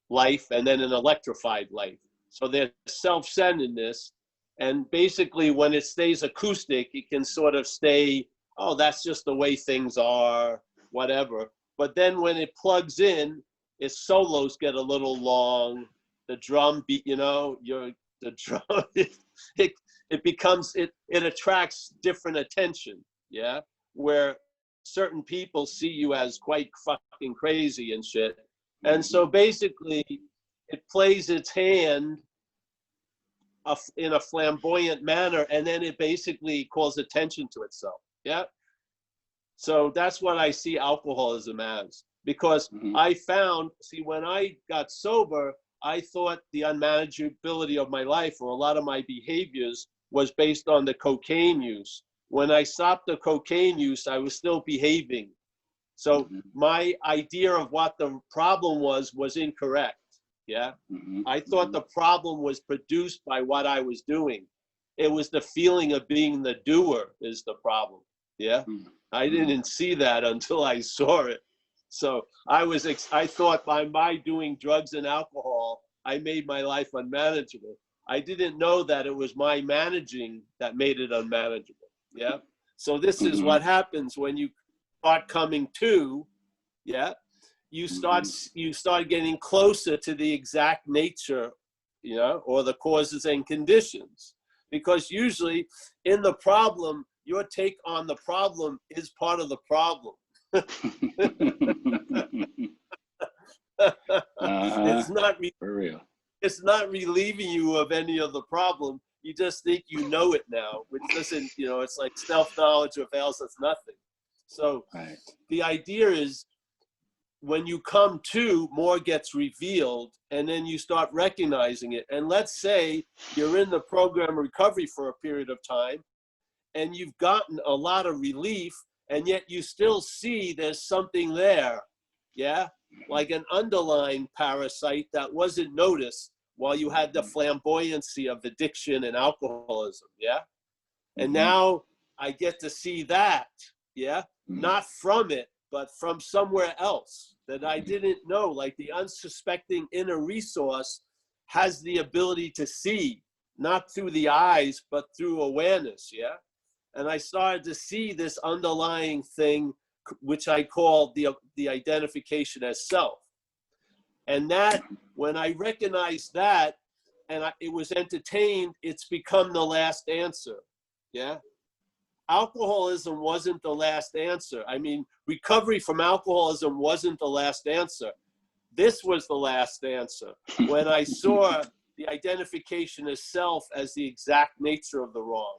life and then an electrified life. So there's self-centeredness, and basically when it stays acoustic, it can sort of stay, oh, that's just the way things are, whatever. But then when it plugs in, its solos get a little long, the drum beat, the drum, it attracts different attention, yeah? Where certain people see you as quite fucking crazy and shit. And so basically it plays its hand in a flamboyant manner, and then it basically calls attention to itself. Yeah. So that's what I see alcoholism as, because I found, see, when I got sober, I thought the unmanageability of my life or a lot of my behaviors was based on the cocaine use. When I stopped the cocaine use, I was still behaving. So my idea of what the problem was incorrect. Yeah. I thought the problem was produced by what I was doing. It was the feeling of being the doer is the problem. Yeah. I didn't see that until I saw it. So I thought by my doing drugs and alcohol, I made my life unmanageable. I didn't know that it was my managing that made it unmanageable. Yeah. So this is what happens when you start coming to, yeah, you start getting closer to the exact nature, you know, or the causes and conditions. Because usually in the problem, your take on the problem is part of the problem. It's not for real. It's not relieving you of any of the problem. You just think you know it now, which doesn't, you know, it's like self-knowledge avails us nothing. So the idea is when you come to, more gets revealed, and then you start recognizing it. And let's say you're in the program recovery for a period of time, and you've gotten a lot of relief, and yet you still see there's something there, yeah? Like an underlying parasite that wasn't noticed while you had the flamboyancy of addiction and alcoholism, yeah? And now I get to see that, yeah? Not from it, but from somewhere else that I didn't know. Like the unsuspecting inner resource has the ability to see, not through the eyes, but through awareness, yeah? And I started to see this underlying thing, which I call the identification as self. And that, when I recognized that, and it was entertained, it's become the last answer, yeah? Alcoholism wasn't the last answer. I mean, recovery from alcoholism wasn't the last answer. This was the last answer. When I saw the identification as self as the exact nature of the wrong,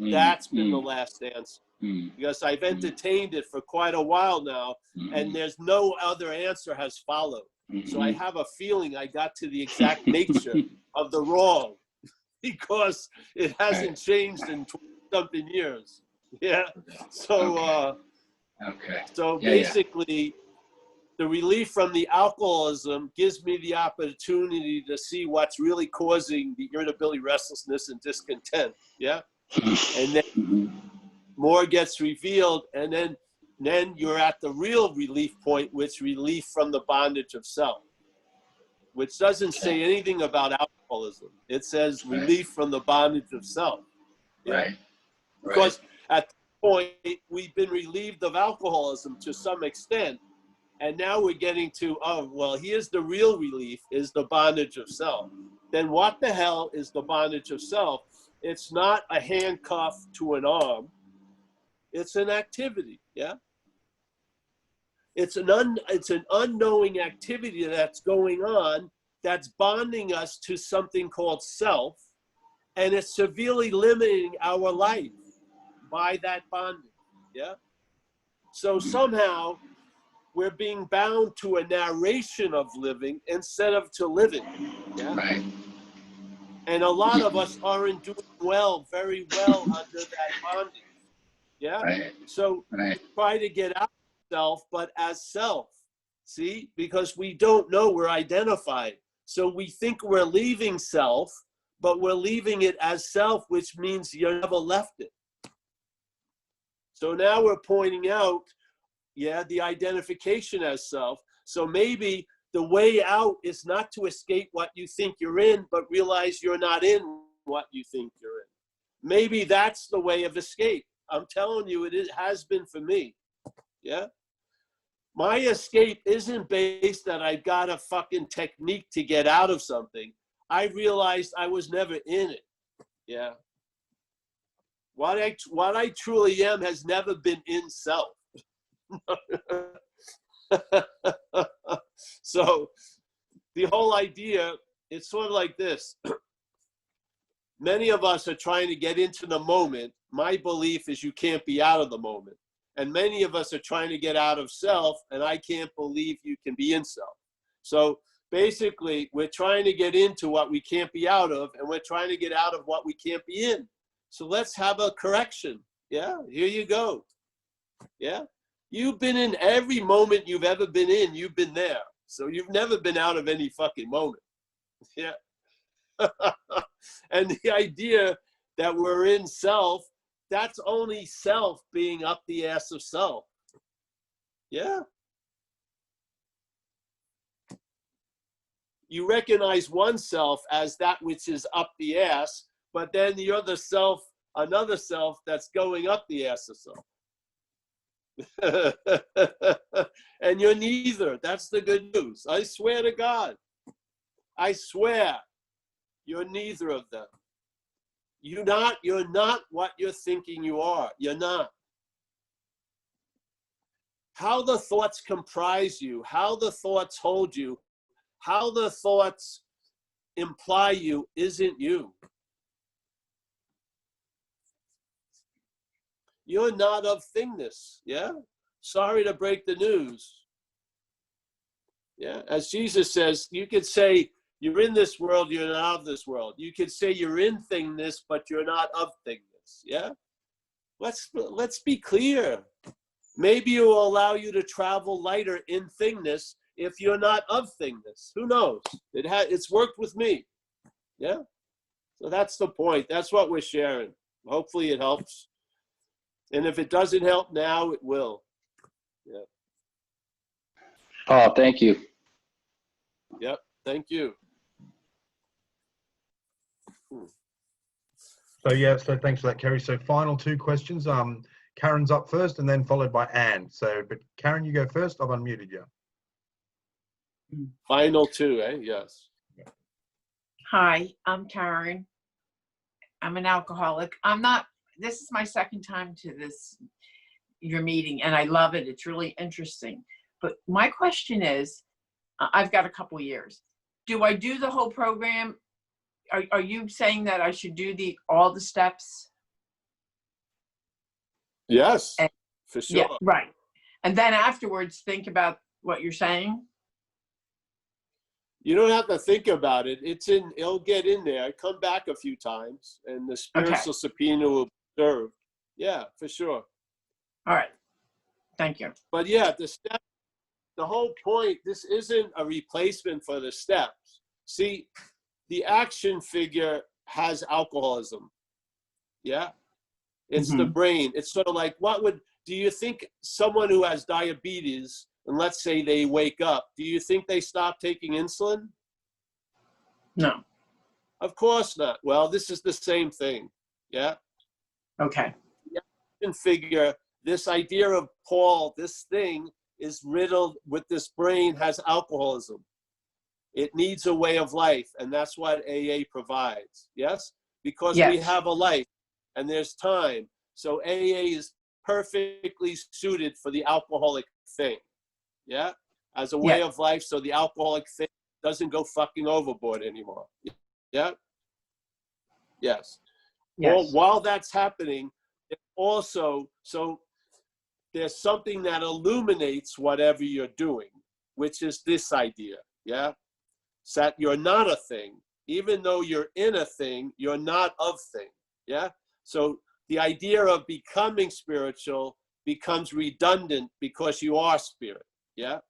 that's been the last answer. Because I've entertained it for quite a while now, and there's no other answer has followed. So I have a feeling I got to the exact nature of the wrong because it hasn't changed in 20-something years. Yeah. So, so basically, the relief from the alcoholism gives me the opportunity to see what's really causing the irritability, restlessness, and discontent. Yeah. And then more gets revealed, and then you're at the real relief point, which relief from the bondage of self, which doesn't say anything about alcoholism. It says relief from the bondage of self. Yeah? Because at this point, we've been relieved of alcoholism to some extent, and now we're getting to, oh, well, here's the real relief, is the bondage of self. Then what the hell is the bondage of self? It's not a handcuff to an arm. It's an activity, yeah? It's an unknowing activity that's going on that's bonding us to something called self, and it's severely limiting our life by that bonding, yeah? So somehow we're being bound to a narration of living instead of to living, yeah? And a lot of us aren't doing well, very well under that bonding. Yeah. So we try to get out of self, but as self, see, because we don't know we're identified. So we think we're leaving self, but we're leaving it as self, which means you never left it. So now we're pointing out, yeah, the identification as self. So maybe the way out is not to escape what you think you're in, but realize you're not in what you think you're in. Maybe that's the way of escape. I'm telling you, it has been for me, yeah? My escape isn't based that I got a fucking technique to get out of something. I realized I was never in it, yeah? What I truly am has never been in self, So the whole idea, it's sort of like this. Many of us are trying to get into the moment. My belief is you can't be out of the moment. And many of us are trying to get out of self, and I can't believe you can be in self. So basically, we're trying to get into what we can't be out of, and we're trying to get out of what we can't be in. So let's have a correction. Yeah, here you go. Yeah, you've been in every moment you've ever been in, you've been there. So you've never been out of any fucking moment. Yeah. And the idea that we're in self, that's only self being up the ass of self. Yeah. You recognize oneself as that which is up the ass, but then the other self, another self that's going up the ass of self. And you're neither. That's the good news. I swear to God. I swear. You're neither of them. You're not what you're thinking you are. You're not. How the thoughts comprise you, how the thoughts hold you, how the thoughts imply you isn't you. You're not of thingness, yeah? Sorry to break the news. Yeah, as Jesus says, you could say, you're in this world, you're not of this world. You could say you're in thingness, but you're not of thingness. Yeah? Let's be clear. Maybe it will allow you to travel lighter in thingness if you're not of thingness. Who knows? It's worked with me. Yeah? So that's the point. That's what we're sharing. Hopefully it helps. And if it doesn't help now, it will. Yeah. Paul, thank you. Yep. Thank you. So yeah, so thanks for that, Kerry. So final two questions. Karen's up first and then followed by Anne. So, but Karen, you go first. I've unmuted you. Final two, eh? Yes. Hi, I'm Karen. I'm an alcoholic. This is my second time to your meeting, and I love it. It's really interesting. But my question is, I've got a couple years. Do I do the whole program? Are you saying that I should do all the steps? Yes, for sure. Yeah, right. And then afterwards, think about what you're saying? You don't have to think about it. It'll get in there. Come back a few times, and the spiritual subpoena will be served. Yeah, for sure. All right. Thank you. But yeah, the whole point, this isn't a replacement for the steps. See, the action figure has alcoholism. Yeah? It's the brain. It's sort of like, do you think someone who has diabetes, and let's say they wake up, do you think they stop taking insulin? No. Of course not. Well, this is the same thing. Yeah? Okay. The action figure, this idea of Paul, this thing is riddled with this brain, has alcoholism. It needs a way of life, and that's what AA provides. Yes? Because we have a life, and there's time. So AA is perfectly suited for the alcoholic thing. Yeah? As a way of life, so the alcoholic thing doesn't go fucking overboard anymore. Yeah? Yes. Well, while that's happening, also, so there's something that illuminates whatever you're doing, which is this idea. Yeah? So that you're not a thing. Even though you're in a thing, you're not of thing. Yeah? So the idea of becoming spiritual becomes redundant because you are spirit. Yeah?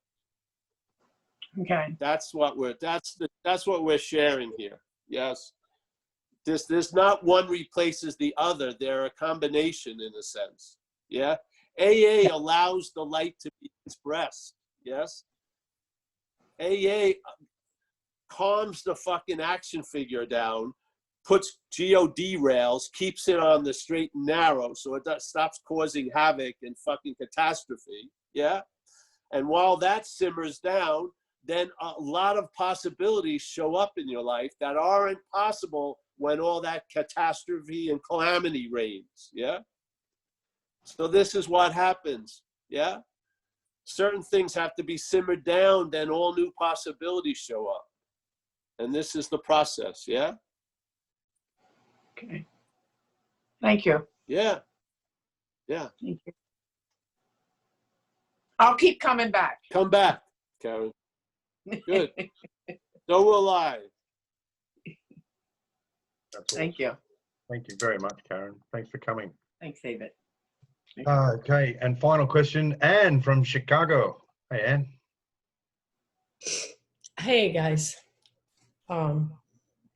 Okay. That's what we're sharing here. Yes. There's not one replaces the other. They're a combination in a sense. Yeah? AA allows the light to be expressed. Yes? AA calms the fucking action figure down, puts God rails, keeps it on the straight and narrow so it stops causing havoc and fucking catastrophe. Yeah? And while that simmers down, then a lot of possibilities show up in your life that aren't possible when all that catastrophe and calamity reigns. Yeah? So this is what happens. Yeah? certain things have to be simmered down, then all new possibilities show up. And this is the process, yeah? Okay. Thank you. Yeah. Yeah. Thank you. I'll keep coming back. Come back, Karen. Good. So will I. That's Thank awesome. you. Thank you very much, Karen. Thanks for coming. Thanks, David. Okay, and final question, Anne from Chicago. Hey, Anne. Hey guys.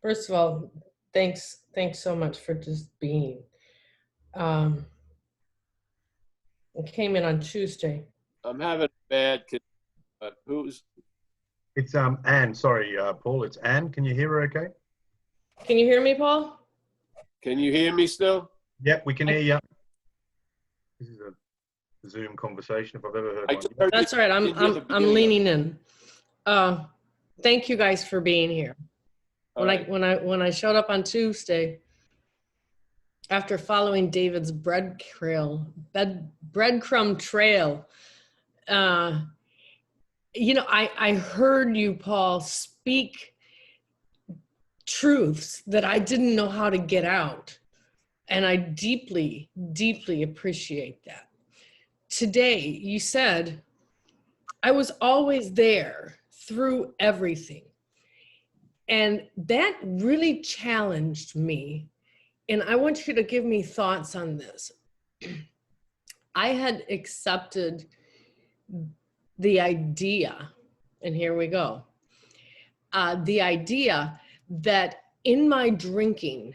First of all, thanks so much for just being. I came in on Tuesday. I'm having a bad who's It's Anne. Sorry, Paul. It's Anne. Can you hear her? Okay. Can you hear me, Paul? can you hear me still? Yep, we can hear you. This is a Zoom conversation if I've ever heard I one. just heard That's you- all right. didn't hear the I'm beginning of leaning in. Thank you guys for being here. All right. When I showed up on Tuesday, after following David's breadcrumb trail, you know, I heard you, Paul, speak truths that I didn't know how to get out. And I deeply, deeply appreciate that. Today, you said, I was always there through everything. And that really challenged me. And I want you to give me thoughts on this. I had accepted the idea, and here we go, the idea that in my drinking,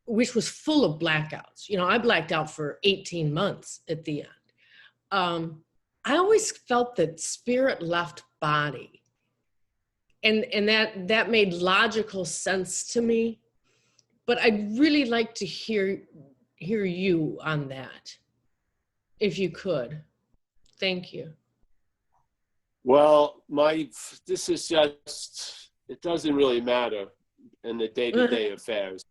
which was full of blackouts, you know, I blacked out for 18 months at the end. I always felt that spirit left body. And that made logical sense to me. But I'd really like to hear you on that, if you could. Thank you. Well, this is just, it doesn't really matter in the day-to-day affairs,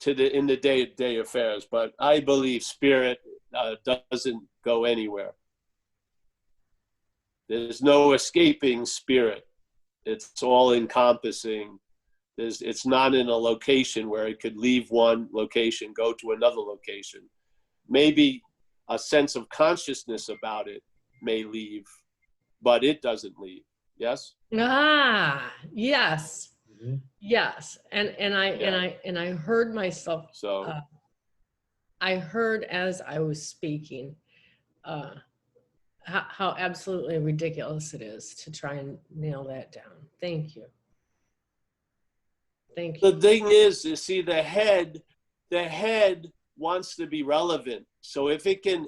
in the day-to-day affairs, but I believe spirit doesn't go anywhere. There's no escaping spirit. It's all encompassing. It's not in a location where it could leave one location, go to another location. Maybe a sense of consciousness about it may leave, but it doesn't leave. Yes? Ah, yes. Mm-hmm. Yes. And I heard myself. So I heard as I was speaking how absolutely ridiculous it is to try and nail that down. Thank you. Thank you. the thing is, you see, the head wants to be relevant. So if it can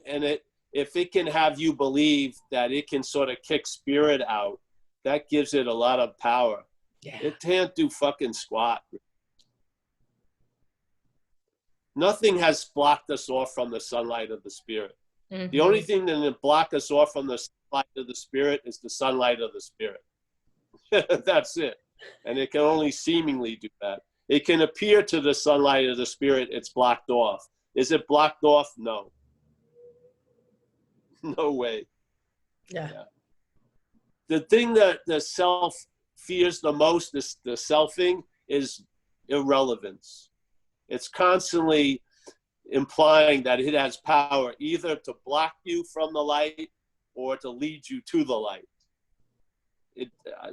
have you believe that it can sort of kick spirit out, that gives it a lot of power. Yeah. It can't do fucking squat. Nothing has blocked us off from the sunlight of the spirit. Mm-hmm. The only thing that can block us off from the sunlight of the spirit is the sunlight of the spirit. That's it. And it can only seemingly do that. It can appear to the sunlight of the spirit it's blocked off. Is it blocked off? No. No way. Yeah. The thing that the self fears the most, the selfing, is irrelevance. It's constantly implying that it has power either to block you from the light or to lead you to the light.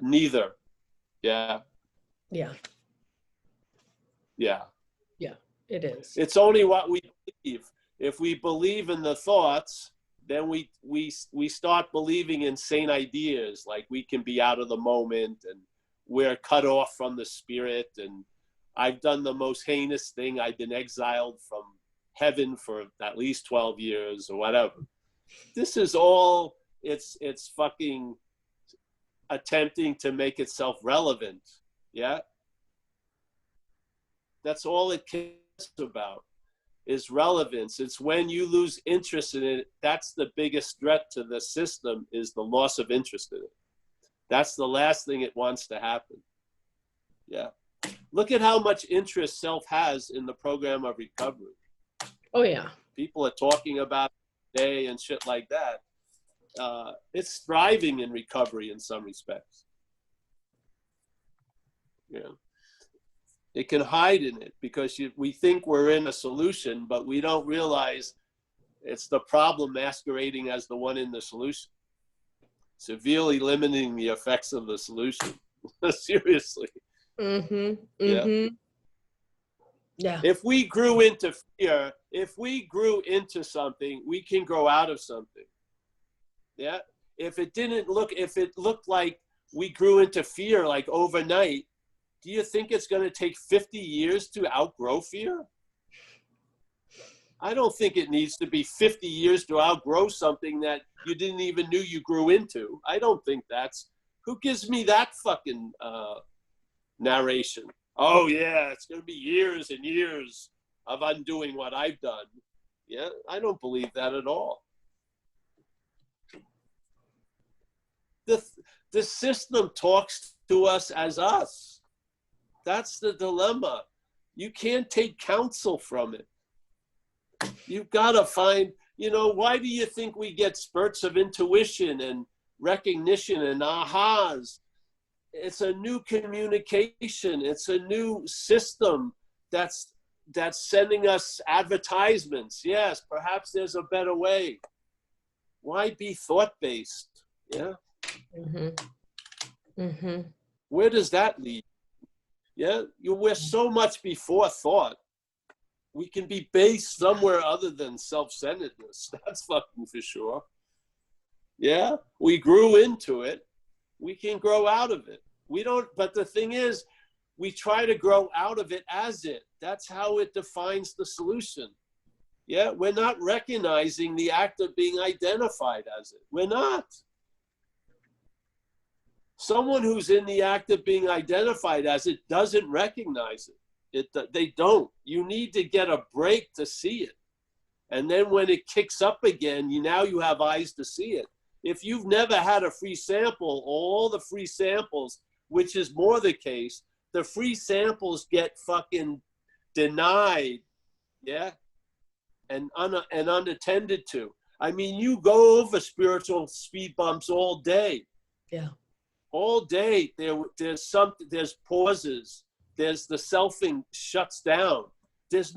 Neither. Yeah. Yeah. Yeah. Yeah, it is. It's only what we believe. If we believe in the thoughts, then we start believing insane ideas, like we can be out of the moment and we're cut off from the spirit. And I've done the most heinous thing. I've been exiled from heaven for at least 12 years or whatever. This is all, it's fucking attempting to make itself relevant. Yeah. That's all it cares about, is relevance. It's when you lose interest in it, that's the biggest threat to the system, is the loss of interest in it. That's the last thing it wants to happen. Yeah. Look at how much interest self has in the program of recovery. Oh yeah. People are talking about it today and shit like that. it's thriving in recovery in some respects. Yeah. It can hide in it because we think we're in a solution, but we don't realize it's the problem masquerading as the one in the solution, severely limiting the effects of the solution. Seriously. Yeah. Yeah. If we grew into fear, if we grew into something, we can grow out of something. Yeah. If it looked like we grew into fear like overnight, do you think it's going to take 50 years to outgrow fear? I don't think it needs to be 50 years to outgrow something that you didn't even knew you grew into. I don't think who gives me that fucking narration? Oh yeah, it's going to be years and years of undoing what I've done. Yeah, I don't believe that at all. The system talks to us as us. That's the dilemma. You can't take counsel from it. You've got to find, why do you think we get spurts of intuition and recognition and ahas? It's a new communication. It's a new system that's sending us advertisements. Yes, perhaps there's a better way. Why be thought-based? Yeah. Where does that lead? Yeah, we're so much before thought. We can be based somewhere other than self-centeredness. That's fucking for sure. Yeah, we grew into it. We can grow out of it. We don't, but the thing is, we try to grow out of it as it. That's how it defines the solution. Yeah, we're not recognizing the act of being identified as it. We're not. Someone who's in the act of being identified as it doesn't recognize it. They don't. You need to get a break to see it. And then when it kicks up again, now you have eyes to see it. If you've never had a free sample, all the free samples, which is more the case, the free samples get fucking denied, yeah, and unattended to. I mean, you go over spiritual speed bumps all day. Yeah. All day, there's pauses. There's the selfing shuts down. There's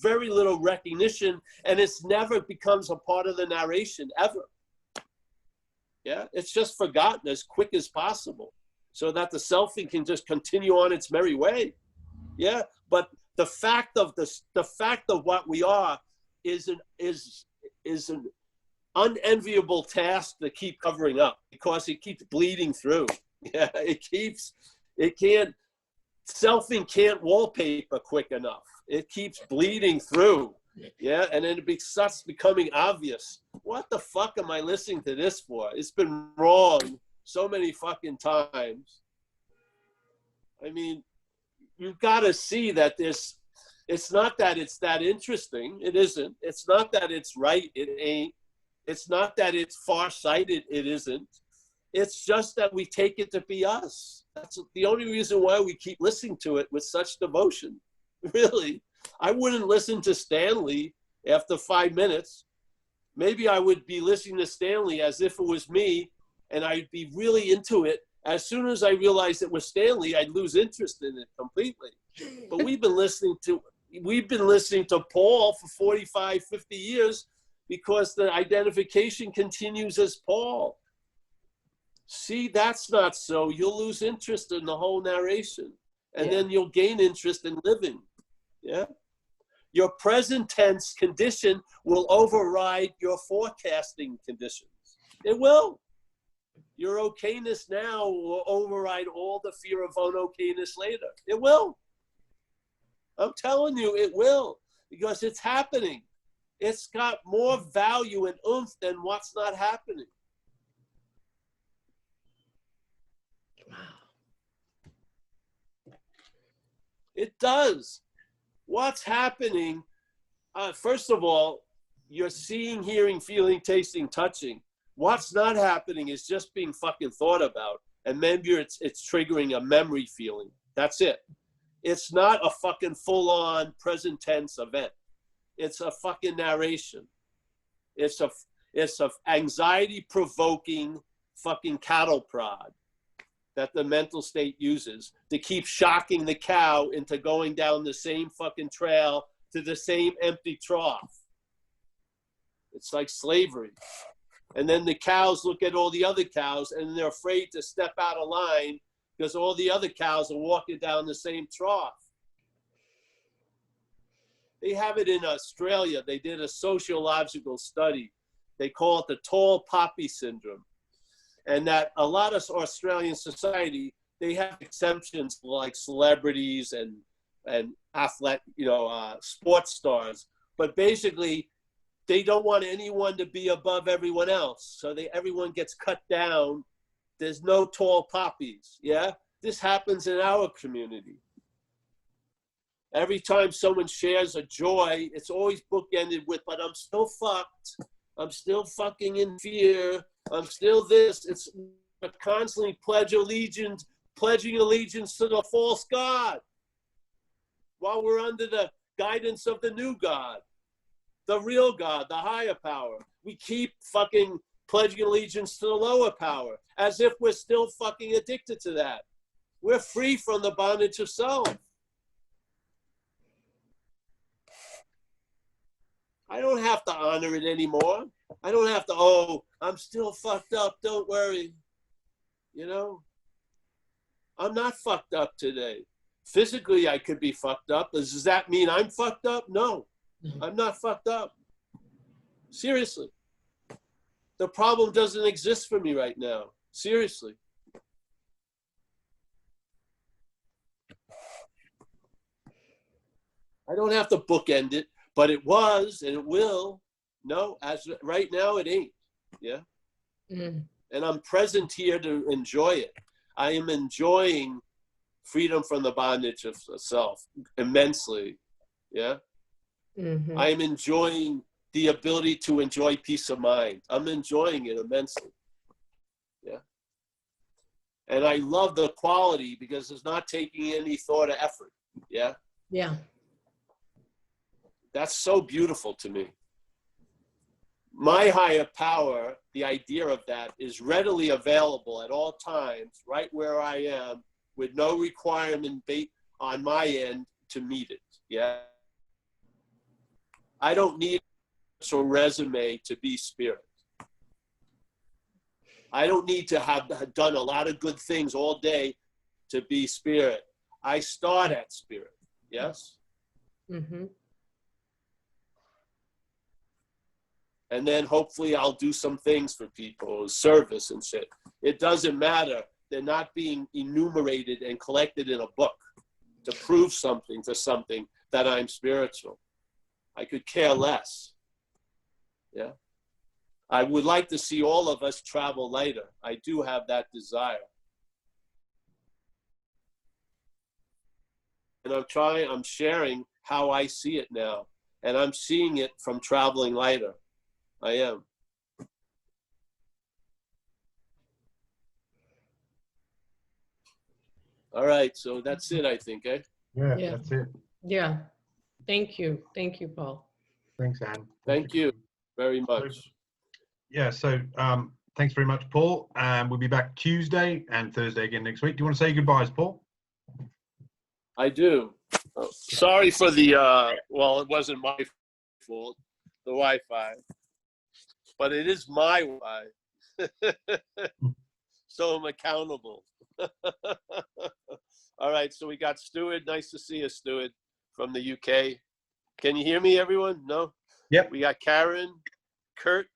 very little recognition, and it's never becomes a part of the narration ever. Yeah, it's just forgotten as quick as possible, so that the selfing can just continue on its merry way. Yeah, but the fact of what we are is an unenviable task to keep covering up because it keeps bleeding through. Yeah, selfing can't wallpaper quick enough. It keeps bleeding through. Yeah, and then it starts becoming obvious. What the fuck am I listening to this for? It's been wrong so many fucking times. I mean, you've got to see that it's not that it's that interesting. It isn't. It's not that it's right. It ain't. It's not that it's far-sighted. It isn't. It's just that we take it to be us. That's the only reason why we keep listening to it with such devotion. Really. I wouldn't listen to Stanley after 5 minutes. Maybe I would be listening to Stanley as if it was me, and I'd be really into it. As soon as I realized it was Stanley, I'd lose interest in it completely. But we've been listening to Paul for 45, 50 years because the identification continues as Paul. See, that's not so. You'll lose interest in the whole narration, and then you'll gain interest in living. Yeah. Your present tense condition will override your forecasting conditions. It will. Your okayness now will override all the fear of unokayness later. It will. I'm telling you, it will, because it's happening. It's got more value and oomph than what's not happening. It does. What's happening, first of all, you're seeing, hearing, feeling, tasting, touching. What's not happening is just being fucking thought about. And maybe it's triggering a memory feeling. That's it. It's not a fucking full-on present tense event. It's a fucking narration. It's It's an anxiety-provoking fucking cattle prod that the mental state uses to keep shocking the cow into going down the same fucking trail to the same empty trough. It's like slavery. And then the cows look at all the other cows and they're afraid to step out of line because all the other cows are walking down the same trough. They have it in Australia. They did a sociological study. They call it the tall poppy syndrome. And that a lot of Australian society, they have exemptions like celebrities and athlete, sports stars. But basically, they don't want anyone to be above everyone else. So everyone gets cut down. There's no tall poppies, yeah? This happens in our community. Every time someone shares a joy, it's always bookended with, but I'm still fucked. I'm still fucking in fear. I'm still this. It's constantly pledging allegiance to the false God while we're under the guidance of the new God, the real God, the higher power. We keep fucking pledging allegiance to the lower power as if we're still fucking addicted to that. We're free from the bondage of self. I don't have to honor it anymore. I don't have to, oh, I'm still fucked up, don't worry. I'm not fucked up today. Physically, I could be fucked up. Does that mean I'm fucked up? No, I'm not fucked up. Seriously. The problem doesn't exist for me right now. Seriously. I don't have to bookend it. But it was, and it will. No, as right now, it ain't. Yeah. And I'm present here to enjoy it. I am enjoying freedom from the bondage of self immensely. Yeah. I am enjoying the ability to enjoy peace of mind. I'm enjoying it immensely. Yeah. And I love the quality because it's not taking any thought or effort. Yeah. Yeah. That's so beautiful to me. My higher power, the idea of that, is readily available at all times, right where I am, with no requirement on my end to meet it. Yeah. I don't need a resume to be spirit. I don't need to have done a lot of good things all day to be spirit. I start at spirit. Yes. And then hopefully I'll do some things for people, service and shit. It doesn't matter. They're not being enumerated and collected in a book to prove something for something that I'm spiritual. I could care less. Yeah. I would like to see all of us travel lighter. I do have that desire. And I'm sharing how I see it now. And I'm seeing it from traveling lighter. I am. All right, so that's it, I think, eh? Yeah, that's it. Yeah. Thank you. Thank you, Paul. Thanks, Anne. Thank you very much. Yeah, so thanks very much, Paul. We'll be back Tuesday and Thursday again next week. Do you want to say goodbyes, Paul? I do. Oh, sorry for the, well, it wasn't my fault, the Wi-Fi. But it is my Wi-Fi. So I'm accountable. All right, so we got Stuart. Nice to see you, Stuart, from the UK. Can you hear me, everyone? No? Yep. We got Karen, Kurt,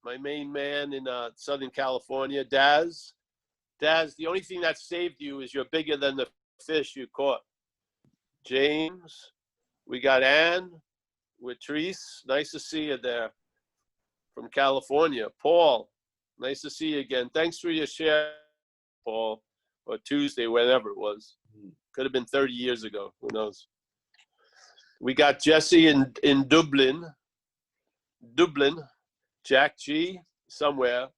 my main man in Southern California, Daz. Daz, the only thing that saved you is you're bigger than the fish you caught. James, we got Anne with Therese. Nice to see you there from California. Paul, nice to see you again. Thanks for your share, Paul, or Tuesday, whenever it was. Could have been 30 years ago. Who knows? We got Jesse in Dublin. Jack G, somewhere.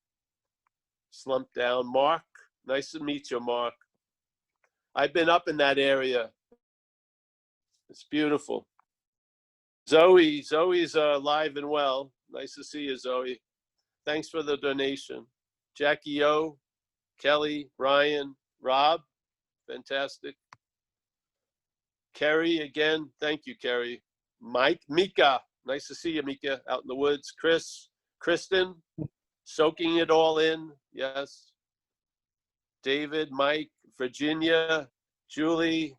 Slumped down. Mark, nice to meet you, Mark. I've been up in that area. It's beautiful. Zoe's alive and well. Nice to see you, Zoe. thanks for the donation. Jackie O, Kelly, Ryan, Rob, fantastic. Kerry, again, thank you, Kerry. Mike, Mika, nice to see you, Mika, out in the woods. Chris, Kristen, soaking it all in, yes. David, Mike, Virginia, Julie,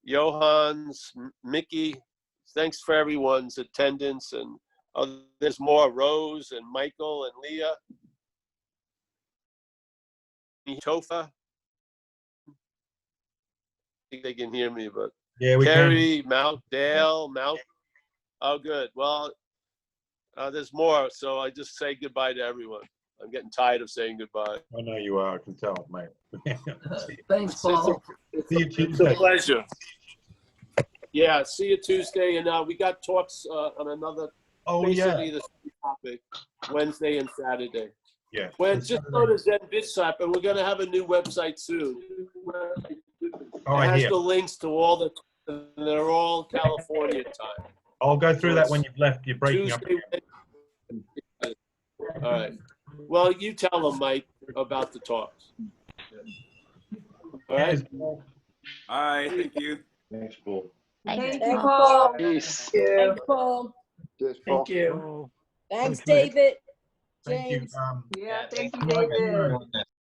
Johans, Mickey, thanks for everyone's attendance. And there's more, Rose and Michael and Leah. Tofa. I think they can hear me, but Yeah, we Kerry, Mount Dale, Mount. Oh, good. Well, there's more, so I just say goodbye to everyone. I'm getting tired of saying goodbye. I know you are. I can tell, mate. Thanks, Paul. See you It's a Tuesday. pleasure. Yeah, see you Tuesday, and we got talks on another, basically the same topic, Wednesday and Saturday. Yeah. Well, just go to Zen Bitshop, and we're going to have a new website soon. Oh, it I has hear. the links to all the, they're all California time. I'll go through So that it's when you've left. You're breaking up. Tuesday, all right. Well, you tell them, Mike, about the talks. All right. All right, thank you. Thanks, Paul. Thank you, you, Paul. Peace. Thanks, Paul. Thank you. Thanks, Okay. David. Thank you. James. Yeah, thank you, Mike, David.